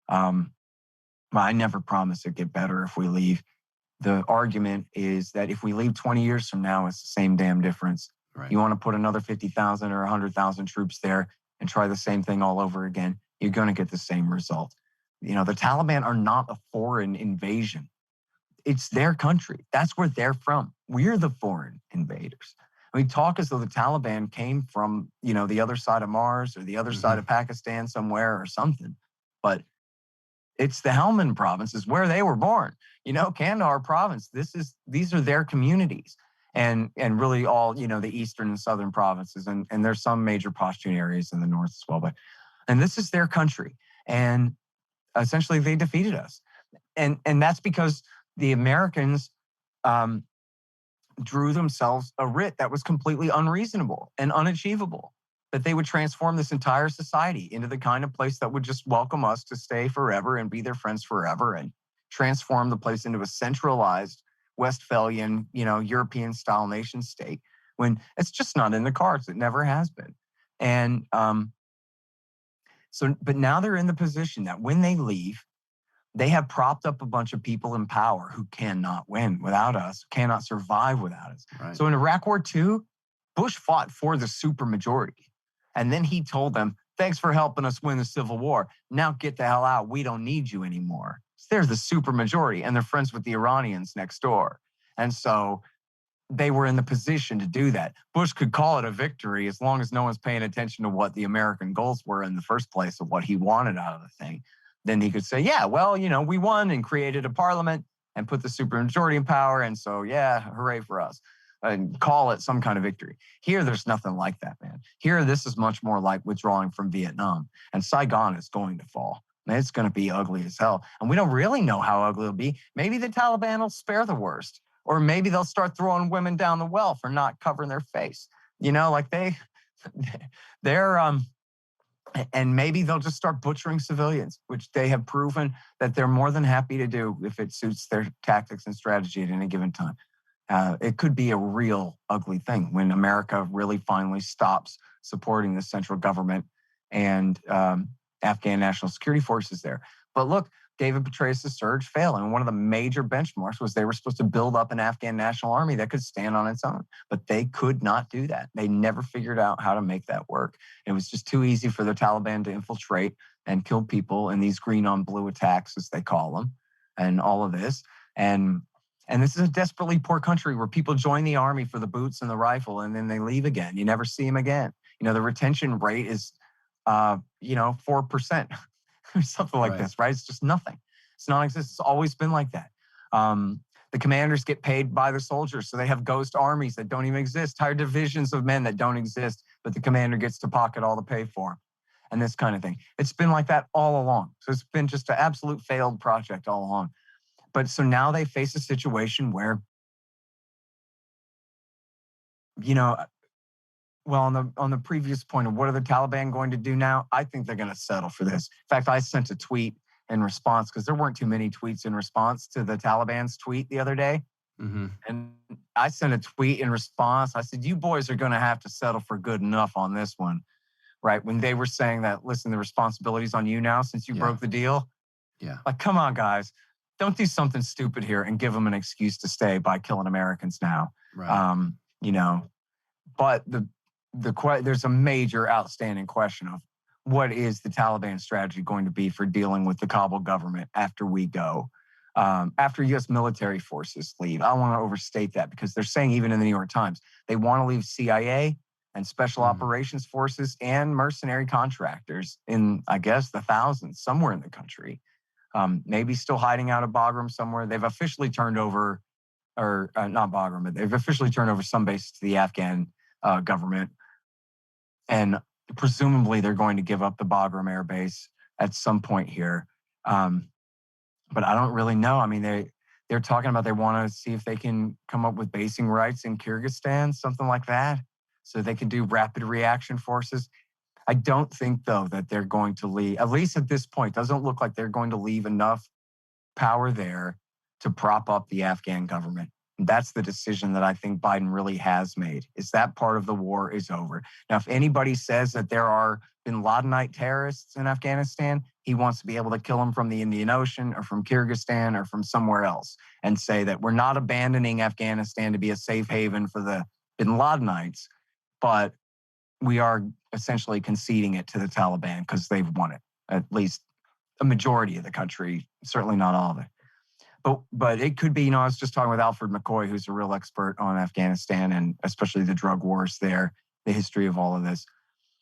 I never promise it'll get better if we leave. The argument is that if we leave 20 years from now, it's the same damn difference. Right. You want to put another 50,000 or 100,000 troops there and try the same thing all over again, you're going to get the same result. The Taliban are not a foreign invasion. It's their country. That's where they're from. We're the foreign invaders. We talk as though the Taliban came from, the other side of Mars or the other side of Pakistan somewhere or something. But it's the Helmand province is where they were born. Kandahar province, these are their communities. And really all, the eastern and southern provinces. And there's some major Pashtun areas in the north as well. And this is their country. And essentially they defeated us. And that's because the Americans drew themselves a writ that was completely unreasonable and unachievable, that they would transform this entire society into the kind of place that would just welcome us to stay forever and be their friends forever, and transform the place into a centralized Westphalian, European-style nation state, when it's just not in the cards. It never has been. And but now they're in the position that when they leave, they have propped up a bunch of people in power who cannot win without us, cannot survive without us. Right. So in Iraq War II, Bush fought for the supermajority. And then he told them, thanks for helping us win the Civil War. Now get the hell out. We don't need you anymore. So there's the supermajority, and they're friends with the Iranians next door. And so they were in the position to do that. Bush could call it a victory as long as no one's paying attention to what the American goals were in the first place, of what he wanted out of the thing. then he could say, yeah, well, we won and created a parliament and put the supermajority in power. And so, yeah, hooray for us. And call it some kind of victory. Here, there's nothing like that, man. Here, this is much more like withdrawing from Vietnam. And Saigon is going to fall. And it's going to be ugly as hell. And we don't really know how ugly it'll be. Maybe the Taliban will spare the worst. Or maybe they'll start throwing women down the well for not covering their face. Like they're and maybe they'll just start butchering civilians, which they have proven that they're more than happy to do if it suits their tactics and strategy at any given time. It could be a real ugly thing when America really finally stops supporting the central government and Afghan National Security Forces there. But look, David Petraeus' surge failed. And one of the major benchmarks was they were supposed to build up an Afghan national army that could stand on its own. But they could not do that. They never figured out how to make that work. It was just too easy for the Taliban to infiltrate and kill people in these green on blue attacks, as they call them, and all of this. And this is a desperately poor country where people join the army for the boots and the rifle, and then they leave again. You never see them again. The retention rate is, 4%. Something like this, right? It's just nothing. It's non-existent. It's always been like that. The commanders get paid by the soldiers, so they have ghost armies that don't even exist, entire divisions of men that don't exist, but the commander gets to pocket all the pay for them, and this kind of thing. It's been like that all along. So it's been just an absolute failed project all along. But so now they face a situation where, well, on the previous point of what are the Taliban going to do now, I think they're going to settle for this. In fact, I sent a tweet in response because there weren't too many tweets in response to the Taliban's tweet the other day. Mm-hmm. And I sent a tweet in response. I said, you boys are going to have to settle for good enough on this one, right? When they were saying that, listen, the responsibility's on you now since you broke the deal. Yeah. Like, come on, guys. Don't do something stupid here and give them an excuse to stay by killing Americans now. Right. But there's a major outstanding question of what is the Taliban strategy going to be for dealing with the Kabul government after we go, after U.S. military forces leave. I don't want to overstate that because they're saying even in the New York Times, they want to leave CIA and special operations forces and mercenary contractors in, I guess, the thousands somewhere in the country. Maybe still hiding out of Bagram somewhere. They've officially turned over, or not Bagram, but they've officially turned over some bases to the Afghan government. And presumably they're going to give up the Bagram Air Base at some point here. But I don't really know. I mean, they're talking about they want to see if they can come up with basing rights in Kyrgyzstan, something like that, so they can do rapid reaction forces. I don't think, though, that they're going to leave, at least at this point, doesn't look like they're going to leave enough power there to prop up the Afghan government. And that's the decision that I think Biden really has made, is that part of the war is over. Now, if anybody says that there are bin Ladenite terrorists in Afghanistan, he wants to be able to kill them from the Indian Ocean or from Kyrgyzstan or from somewhere else and say that we're not abandoning Afghanistan to be a safe haven for the bin Ladenites, but we are essentially conceding it to the Taliban because they've won it, at least a majority of the country, certainly not all of it. But it could be, I was just talking with Alfred McCoy, who's a real expert on Afghanistan and especially the drug wars there, the history of all of this.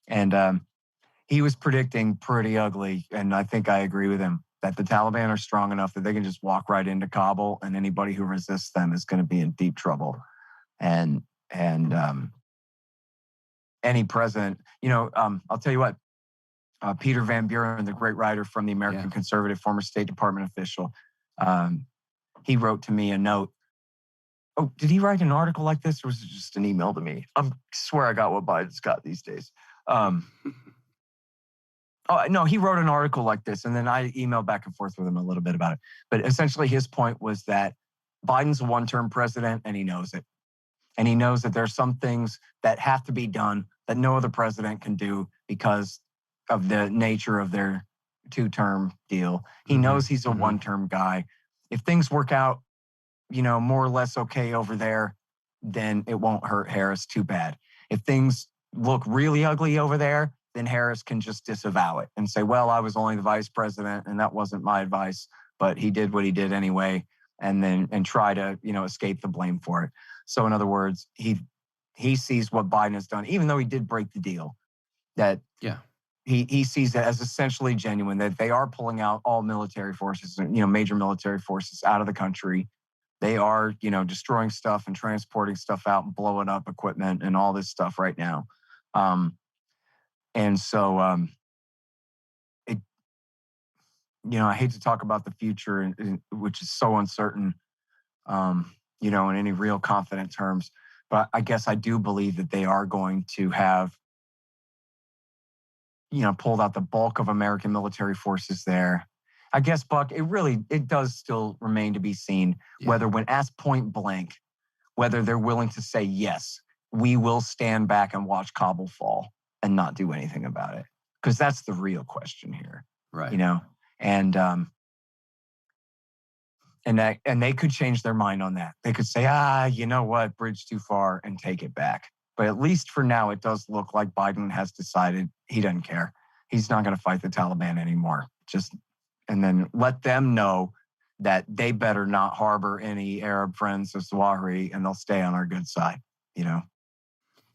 And he was predicting pretty ugly, and I think I agree with him, that the Taliban are strong enough that they can just walk right into Kabul, and anybody who resists them is going to be in deep trouble. And any president, I'll tell you what, Peter Van Buren, the great writer from the American Conservative, former State Department official, he wrote to me a note. Oh, did he write an article like this, or was it just an email to me? I swear I got what Biden's got these days. No, he wrote an article like this, and then I emailed back and forth with him a little bit about it. But essentially his point was that Biden's a one-term president, and he knows it. And he knows that there are some things that have to be done that no other president can do because of the nature of their two-term deal. He knows he's a one-term guy. If things work out, more or less okay over there, then it won't hurt Harris too bad. If things look really ugly over there, then Harris can just disavow it and say, well, I was only the vice president and that wasn't my advice, but he did what he did anyway, and try to, escape the blame for it. So in other words, he sees what Biden has done, even though he did break the deal, that he sees it as essentially genuine, that they are pulling out all military forces, major military forces out of the country. They are, destroying stuff and transporting stuff out and blowing up equipment and all this stuff right now. And so, I hate to talk about the future, which is so uncertain, in any real confident terms. But I guess I do believe that they are going to have, pulled out the bulk of American military forces there. I guess, Buck, it does still remain to be seen whether, when asked point blank, whether they're willing to say, yes, we will stand back and watch Kabul fall and not do anything about it. Because that's the real question here. Right. And they could change their mind on that. They could say, you know what, bridge too far, and take it back. But at least for now, it does look like Biden has decided he doesn't care. He's not going to fight the Taliban anymore. And then let them know that they better not harbor any Arab friends of Zawahiri, and they'll stay on our good side,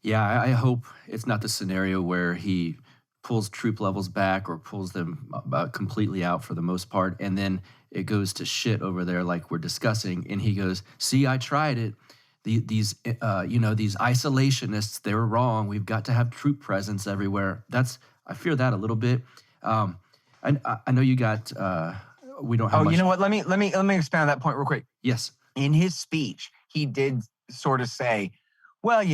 Yeah, I hope it's not the scenario where he pulls troop levels back or pulls them completely out for the most part, and then it goes to shit over there like we're discussing, and he goes, see, I tried it. These isolationists, they were wrong. We've got to have troop presence everywhere. I fear that a little bit. I know you got. We don't have. You know what? Let me expand on that point real quick. Yes. In his speech, he did sort of say, well,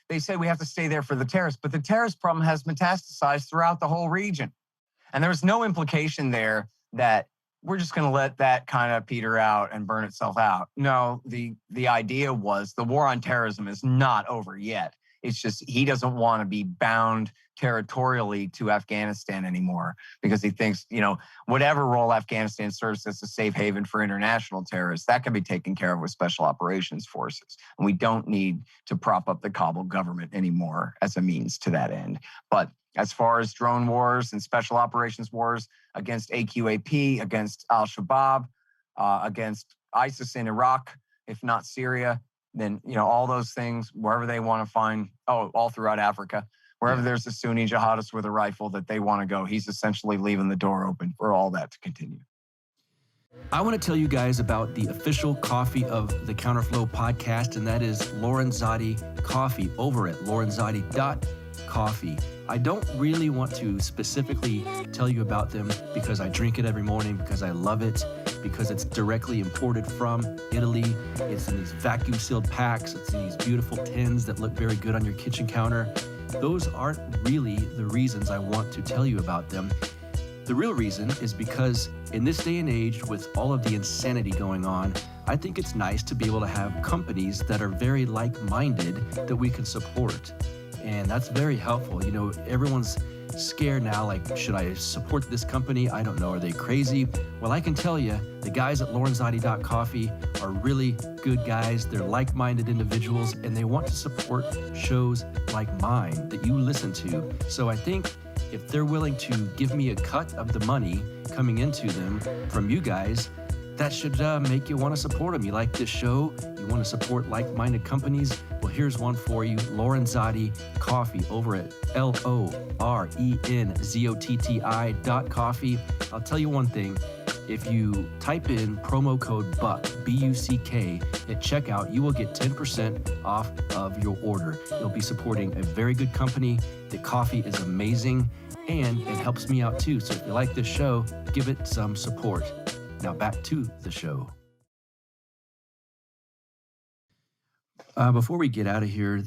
they say we have to stay there for the terrorists, but the terrorist problem has metastasized throughout the whole region, and there was no implication there that we're just going to let that kind of peter out and burn itself out. No, the idea was the war on terrorism is not over yet. It's just he doesn't want to be bound territorially to Afghanistan anymore, because he thinks, whatever role Afghanistan serves as a safe haven for international terrorists, that can be taken care of with special operations forces. And we don't need to prop up the Kabul government anymore as a means to that end. But as far as drone wars and special operations wars against AQAP, against al-Shabaab, against ISIS in Iraq, if not Syria, then, all those things, wherever they want to find, all throughout Africa, wherever there's a Sunni jihadist with a rifle that they want to go, he's essentially leaving the door open for all that to continue. I want to tell you guys about the official coffee of the Counterflow podcast, and that is Lorenzotti Coffee over at lorenzotti.coffee. I don't really want to specifically tell you about them because I drink it every morning, because I love it, because it's directly imported from Italy. It's in these vacuum sealed packs. It's in these beautiful tins that look very good on your kitchen counter. Those aren't really the reasons I want to tell you about them. The real reason is because in this day and age, with all of the insanity going on, I think it's nice to be able to have companies that are very like-minded that we can support. And that's very helpful. Everyone's scared now, like, should I support this company? I don't know. Are they crazy? Well, I can tell you, the guys at lorenzotti.coffee are really good guys. They're like-minded individuals, and they want to support shows like mine that you listen to. So I think if they're willing to give me a cut of the money coming into them from you guys, that should make you want to support them. You like this show, you want to support like-minded companies, well, here's one for you, Lorenzotti Coffee over at LORENZOTTI.coffee. I'll tell you one thing, if you type in promo code BUCK, B-U-C-K, at checkout, you will get 10% off of your order. You'll be supporting a very good company. The coffee is amazing, and it helps me out too. So if you like this show, give it some support. Now back to the show. Before we get out of here,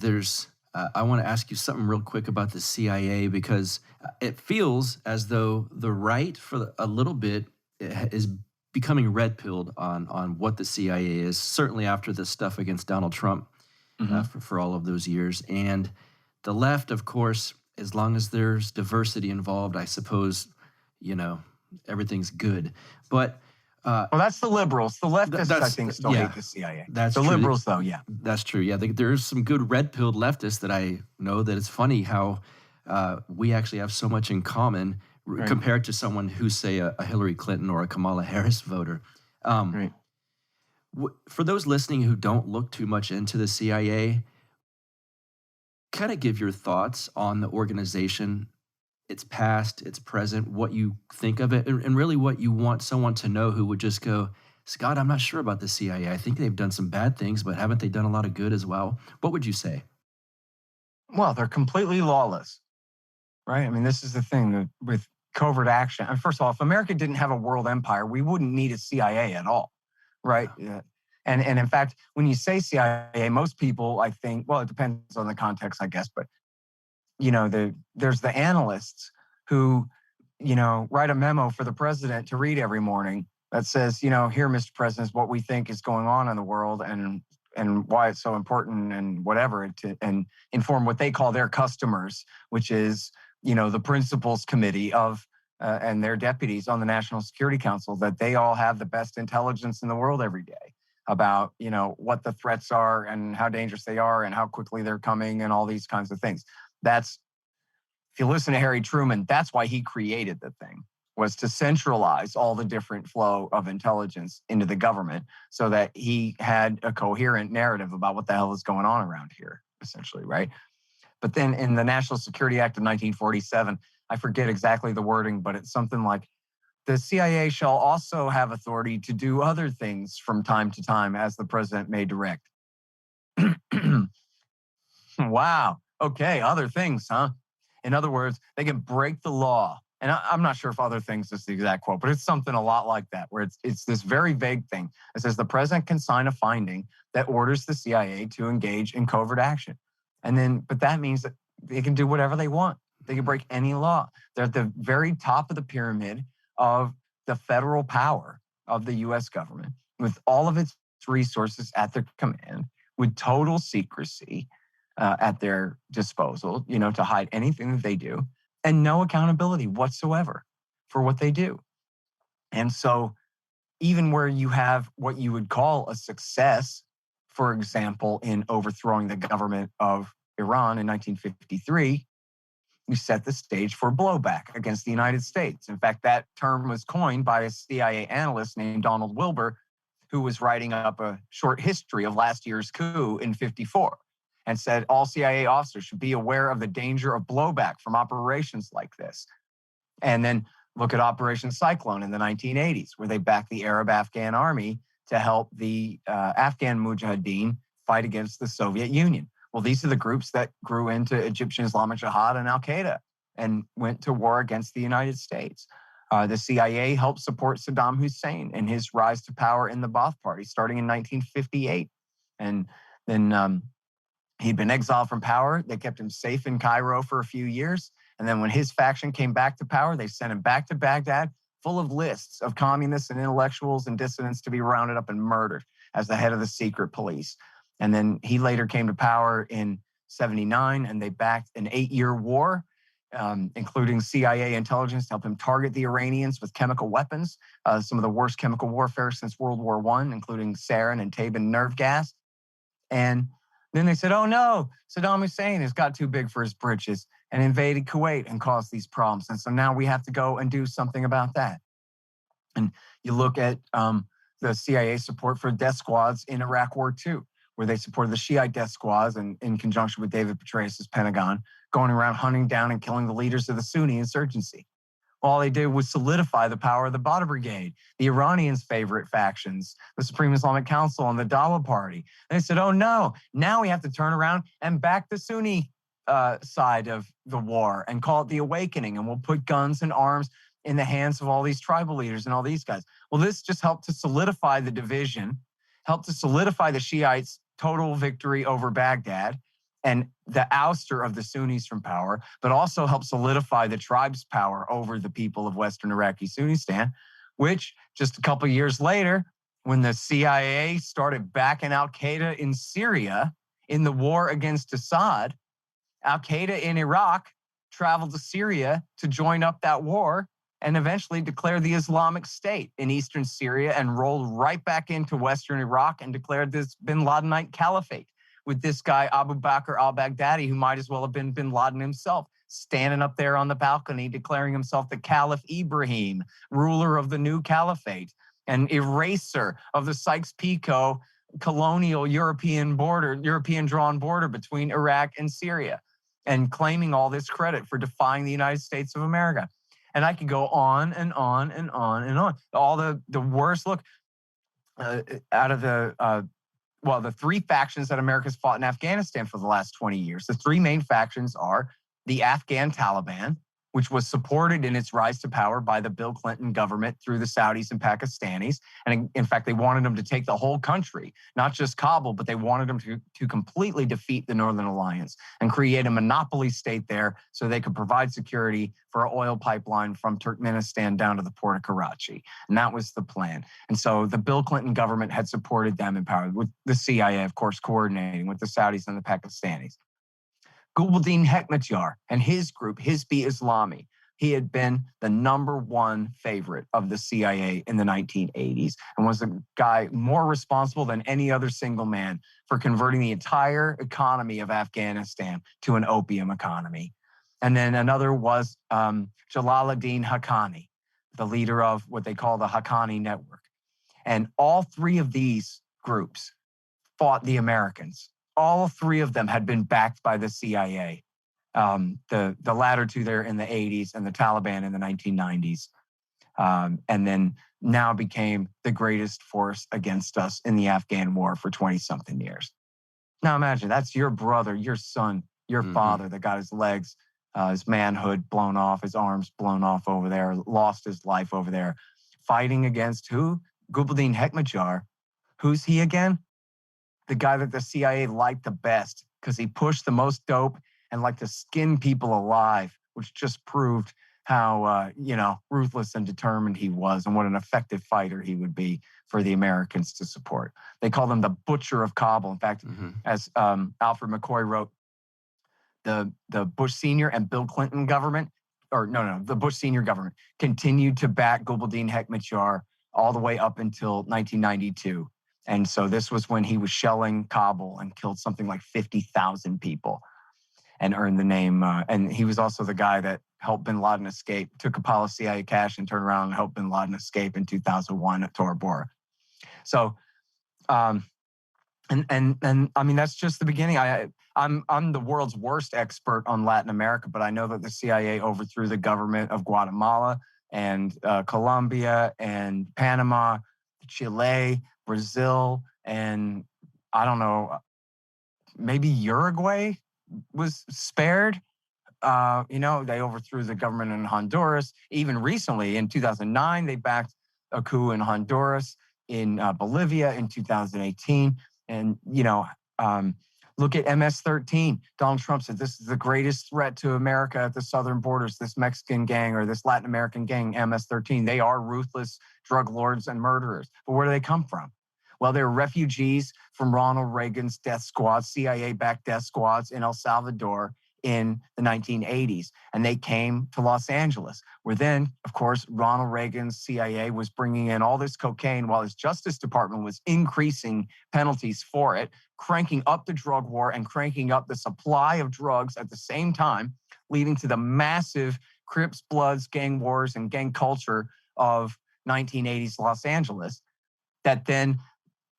I want to ask you something real quick about the CIA, because it feels as though the right, for a little bit, is becoming red-pilled on what the CIA is, certainly after the stuff against Donald Trump for all of those years. And the left, of course, as long as there's diversity involved, I suppose, everything's good. But well, that's the liberals. The leftists, I think, still hate the CIA. That's the true. Liberals, though, yeah. That's true. Yeah, there's some good red-pilled leftists that I know that it's funny how we actually have so much in common compared to someone who's, say, a Hillary Clinton or a Kamala Harris voter. Right. For those listening who don't look too much into the CIA, kind of give your thoughts on the organization its past, its present, what you think of it, and really what you want someone to know who would just go, Scott, I'm not sure about the CIA. I think they've done some bad things, but haven't they done a lot of good as well? What would you say? Well, they're completely lawless, right? I mean, this is the thing with covert action. And first of all, if America didn't have a world empire, we wouldn't need a CIA at all, right? Yeah. And in fact, when you say CIA, most people, I think, well, it depends on the context, I guess, but there's the analysts who, write a memo for the president to read every morning that says, here, Mr. President, is what we think is going on in the world and why it's so important and whatever, and inform what they call their customers, which is, the principals committee of and their deputies on the National Security Council, that they all have the best intelligence in the world every day about, what the threats are and how dangerous they are and how quickly they're coming and all these kinds of things. If you listen to Harry Truman, that's why he created the thing, was to centralize all the different flow of intelligence into the government so that he had a coherent narrative about what the hell is going on around here, essentially, right? But then in the National Security Act of 1947, I forget exactly the wording, but it's something like, the CIA shall also have authority to do other things from time to time as the president may direct. Wow. Okay, other things, huh? In other words, they can break the law. And I'm not sure if other things is the exact quote, but it's something a lot like that, where it's this very vague thing. It says the president can sign a finding that orders the CIA to engage in covert action. But that means that they can do whatever they want. They can break any law. They're at the very top of the pyramid of the federal power of the U.S. government, with all of its resources at their command, with total secrecy at their disposal, to hide anything that they do, and no accountability whatsoever for what they do. And so even where you have what you would call a success, for example, in overthrowing the government of Iran in 1953, you set the stage for blowback against the United States. In fact, that term was coined by a CIA analyst named Donald Wilbur, who was writing up a short history of last year's coup in 54, and said all CIA officers should be aware of the danger of blowback from operations like this. And then look at Operation Cyclone in the 1980s, where they backed the Arab Afghan army to help the Afghan Mujahideen fight against the Soviet Union. Well, these are the groups that grew into Egyptian Islamic Jihad and Al-Qaeda and went to war against the United States. The CIA helped support Saddam Hussein in his rise to power in the Ba'ath Party starting in 1958. And then he'd been exiled from power. They kept him safe in Cairo for a few years. And then when his faction came back to power, they sent him back to Baghdad full of lists of communists and intellectuals and dissidents to be rounded up and murdered as the head of the secret police. And then he later came to power in 79, and they backed an 8-year war, including CIA intelligence to help him target the Iranians with chemical weapons, some of the worst chemical warfare since World War I, including sarin and Tabun nerve gas. And then they said, oh no, Saddam Hussein has got too big for his britches and invaded Kuwait and caused these problems. And so now we have to go and do something about that. And you look at the CIA support for death squads in Iraq War II, where they supported the Shiite death squads and in conjunction with David Petraeus' Pentagon, going around hunting down and killing the leaders of the Sunni insurgency. All they did was solidify the power of the Badr Brigade, the Iranians' favorite factions, the Supreme Islamic Council and the Dawa Party. And they said, oh no, now we have to turn around and back the Sunni side of the war and call it the awakening, and we'll put guns and arms in the hands of all these tribal leaders and all these guys. Well, this just helped to solidify the division, helped to solidify the Shiites' total victory over Baghdad and the ouster of the Sunnis from power, but also helped solidify the tribe's power over the people of Western Iraqi Sunnistan, which just a couple of years later, when the CIA started backing Al-Qaeda in Syria in the war against Assad, Al-Qaeda in Iraq traveled to Syria to join up that war and eventually declared the Islamic State in eastern Syria and rolled right back into western Iraq and declared this bin Ladenite caliphate with this guy, Abu Bakr al-Baghdadi, who might as well have been bin Laden himself, standing up there on the balcony declaring himself the Caliph Ibrahim, ruler of the new caliphate, and eraser of the Sykes-Picot colonial European drawn border between Iraq and Syria. and claiming all this credit for defying the United States of America. And I could go on and on and on and on. All the worst. Look, out of the three factions that America's fought in Afghanistan for the last 20 years, the three main factions are the Afghan Taliban, which was supported in its rise to power by the Bill Clinton government through the Saudis and Pakistanis. And in fact, they wanted them to take the whole country, not just Kabul, but they wanted them to completely defeat the Northern Alliance and create a monopoly state there so they could provide security for an oil pipeline from Turkmenistan down to the port of Karachi. And that was the plan. And so the Bill Clinton government had supported them in power, with the CIA, of course, coordinating with the Saudis and the Pakistanis. Gulbuddin Hekmatyar and his group, Hizb Islami, he had been the number one favorite of the CIA in the 1980s and was the guy more responsible than any other single man for converting the entire economy of Afghanistan to an opium economy. And then another was Jalaluddin Haqqani, the leader of what they call the Haqqani Network. And all three of these groups fought the Americans. All three of them had been backed by the CIA. The latter two there in the 80s and the Taliban in the 1990s. And then now became the greatest force against us in the Afghan war for 20-something years. Now imagine, that's your brother, your son, your father that got his legs, his manhood blown off, his arms blown off over there, lost his life over there, fighting against who? Gulbuddin Hekmatyar. Who's he again? The guy that the CIA liked the best because he pushed the most dope and liked to skin people alive, which just proved how, ruthless and determined he was and what an effective fighter he would be for the Americans to support. They call him the Butcher of Kabul. In fact, as Alfred McCoy wrote, the Bush Senior and Bill Clinton government, the Bush Senior government continued to back Gulbuddin Hekmatyar all the way up until 1992. And so this was when he was shelling Kabul and killed something like 50,000 people and earned the name. And he was also the guy that helped bin Laden escape, took a pile of CIA cash and turned around and helped bin Laden escape in 2001 at Tora Bora. So, and I mean, that's just the beginning. I'm the world's worst expert on Latin America, but I know that the CIA overthrew the government of Guatemala and Colombia and Panama, Chile, Brazil, and I don't know, maybe Uruguay was spared. They overthrew the government in Honduras. Even recently, in 2009, they backed a coup in Honduras, in Bolivia in 2018. And, look at MS-13. Donald Trump said this is the greatest threat to America at the southern borders, this Mexican gang or this Latin American gang, MS-13. They are ruthless drug lords and murderers. But where do they come from? Well, they're refugees from Ronald Reagan's death squads, CIA-backed death squads in El Salvador in the 1980s. And they came to Los Angeles, where then, of course, Ronald Reagan's CIA was bringing in all this cocaine while his Justice Department was increasing penalties for it, cranking up the drug war and cranking up the supply of drugs at the same time, leading to the massive Crips, Bloods, gang wars, and gang culture of 1980s Los Angeles, that then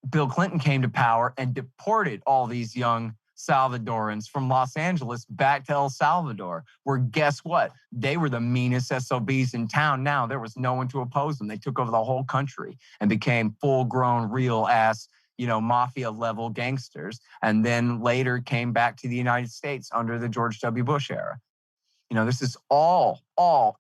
Bill Clinton came to power and deported all these young Salvadorans from Los Angeles back to El Salvador, where guess what? They were the meanest SOBs in town. Now there was no one to oppose them. They took over the whole country and became full-grown, real-ass, mafia-level gangsters, and then later came back to the United States under the George W. Bush era. This is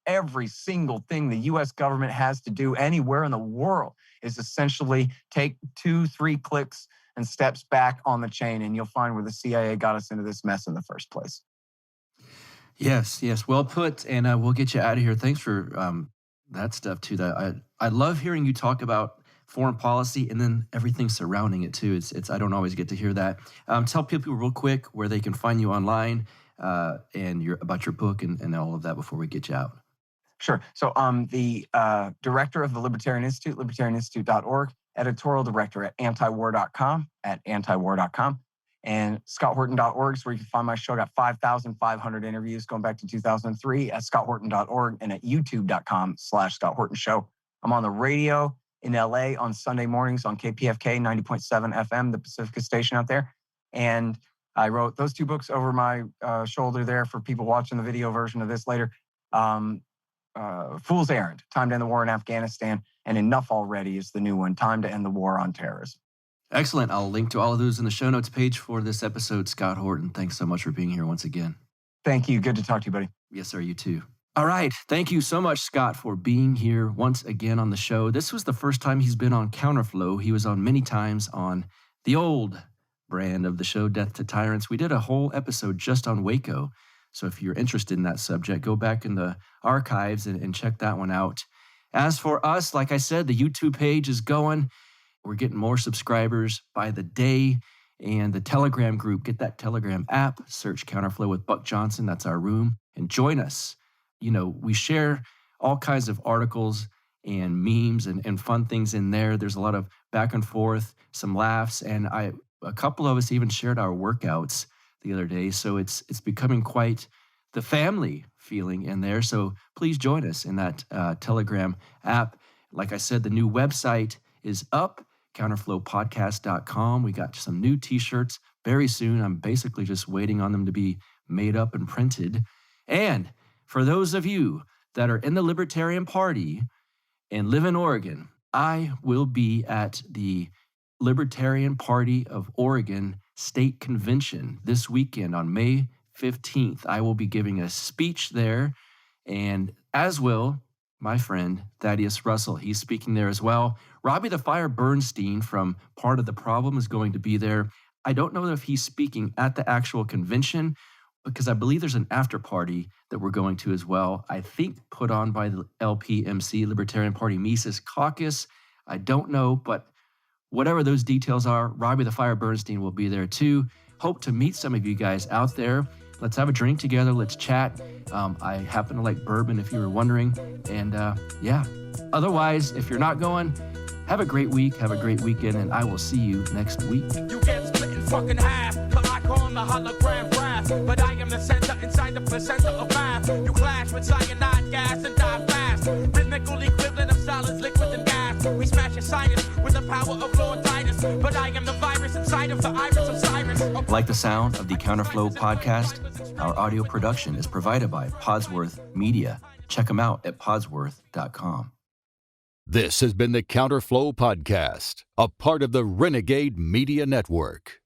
every single thing the U.S. government has to do anywhere in the world is essentially take 2-3 clicks and steps back on the chain, and you'll find where the CIA got us into this mess in the first place. Yes, well put, and we'll get you out of here. Thanks for that stuff too. That I love hearing you talk about foreign policy and then everything surrounding it too. It's I don't always get to hear that. Tell people real quick where they can find you online and about your book and all of that before we get you out. Sure. So I'm the director of the Libertarian Institute, libertarianinstitute.org, editorial director at antiwar.com, and scotthorton.org is where you can find my show. I got 5,500 interviews going back to 2003 at scotthorton.org and at youtube.com/Scott Horton Show. I'm on the radio in LA on Sunday mornings on KPFK 90.7 FM, the Pacifica station out there. And I wrote those 2 books over my shoulder there for people watching the video version of this later. Fool's Errand, Time to End the War in Afghanistan, and Enough Already is the new one, Time to End the War on Terrorism. Excellent. I'll link to all of those in the show notes page for this episode. Scott Horton, thanks so much for being here once again. Thank you. Good to talk to you, buddy. Yes, sir. You too. All right. Thank you so much, Scott, for being here once again on the show. This was the first time he's been on Counterflow. He was on many times on the old brand of the show, Death to Tyrants. We did a whole episode just on Waco. So if you're interested in that subject, go back in the archives and check that one out. As for us, like I said, the YouTube page is going. We're getting more subscribers by the day. And the Telegram group, get that Telegram app, search Counterflow with Buck Johnson. That's our room. And join us. You know, we share all kinds of articles and memes and fun things in there. There's a lot of back and forth, some laughs. And a couple of us even shared our workouts the other day. So it's becoming quite the family feeling in there. So please join us in that Telegram app. Like I said, the new website is up. counterflowpodcast.com. We got some new t-shirts very soon. I'm basically just waiting on them to be made up and printed. And for those of you that are in the Libertarian Party and live in Oregon, I will be at the Libertarian Party of Oregon State Convention this weekend on May 15th. I will be giving a speech there, and as will my friend Thaddeus Russell. He's speaking there as well. Robbie the Fire Bernstein from Part of the Problem is going to be there. I don't know if he's speaking at the actual convention, because I believe there's an after party that we're going to as well. I think put on by the LPMC, Libertarian Party Mises Caucus. I don't know, but whatever those details are, Robbie the Fire Bernstein will be there too. Hope to meet some of you guys out there. Let's have a drink together. Let's chat. I happen to like bourbon, if you were wondering. And yeah, otherwise, if you're not going, have a great week. Have a great weekend. And I will see you next week. You get split in fucking half, like on the hologram graph. But I am the center inside the placenta of math. You clash with cyanide gas and die fast. Rhythmical equivalent of solids, liquid and gas. We smash your sinus with the power of Lord Titus. But I am the virus inside of the iris of Cyrus. Like the sound of the Counterflow podcast? Our audio production is provided by Podsworth Media. Check them out at podsworth.com. This has been the Counterflow Podcast, a part of the Renegade Media Network.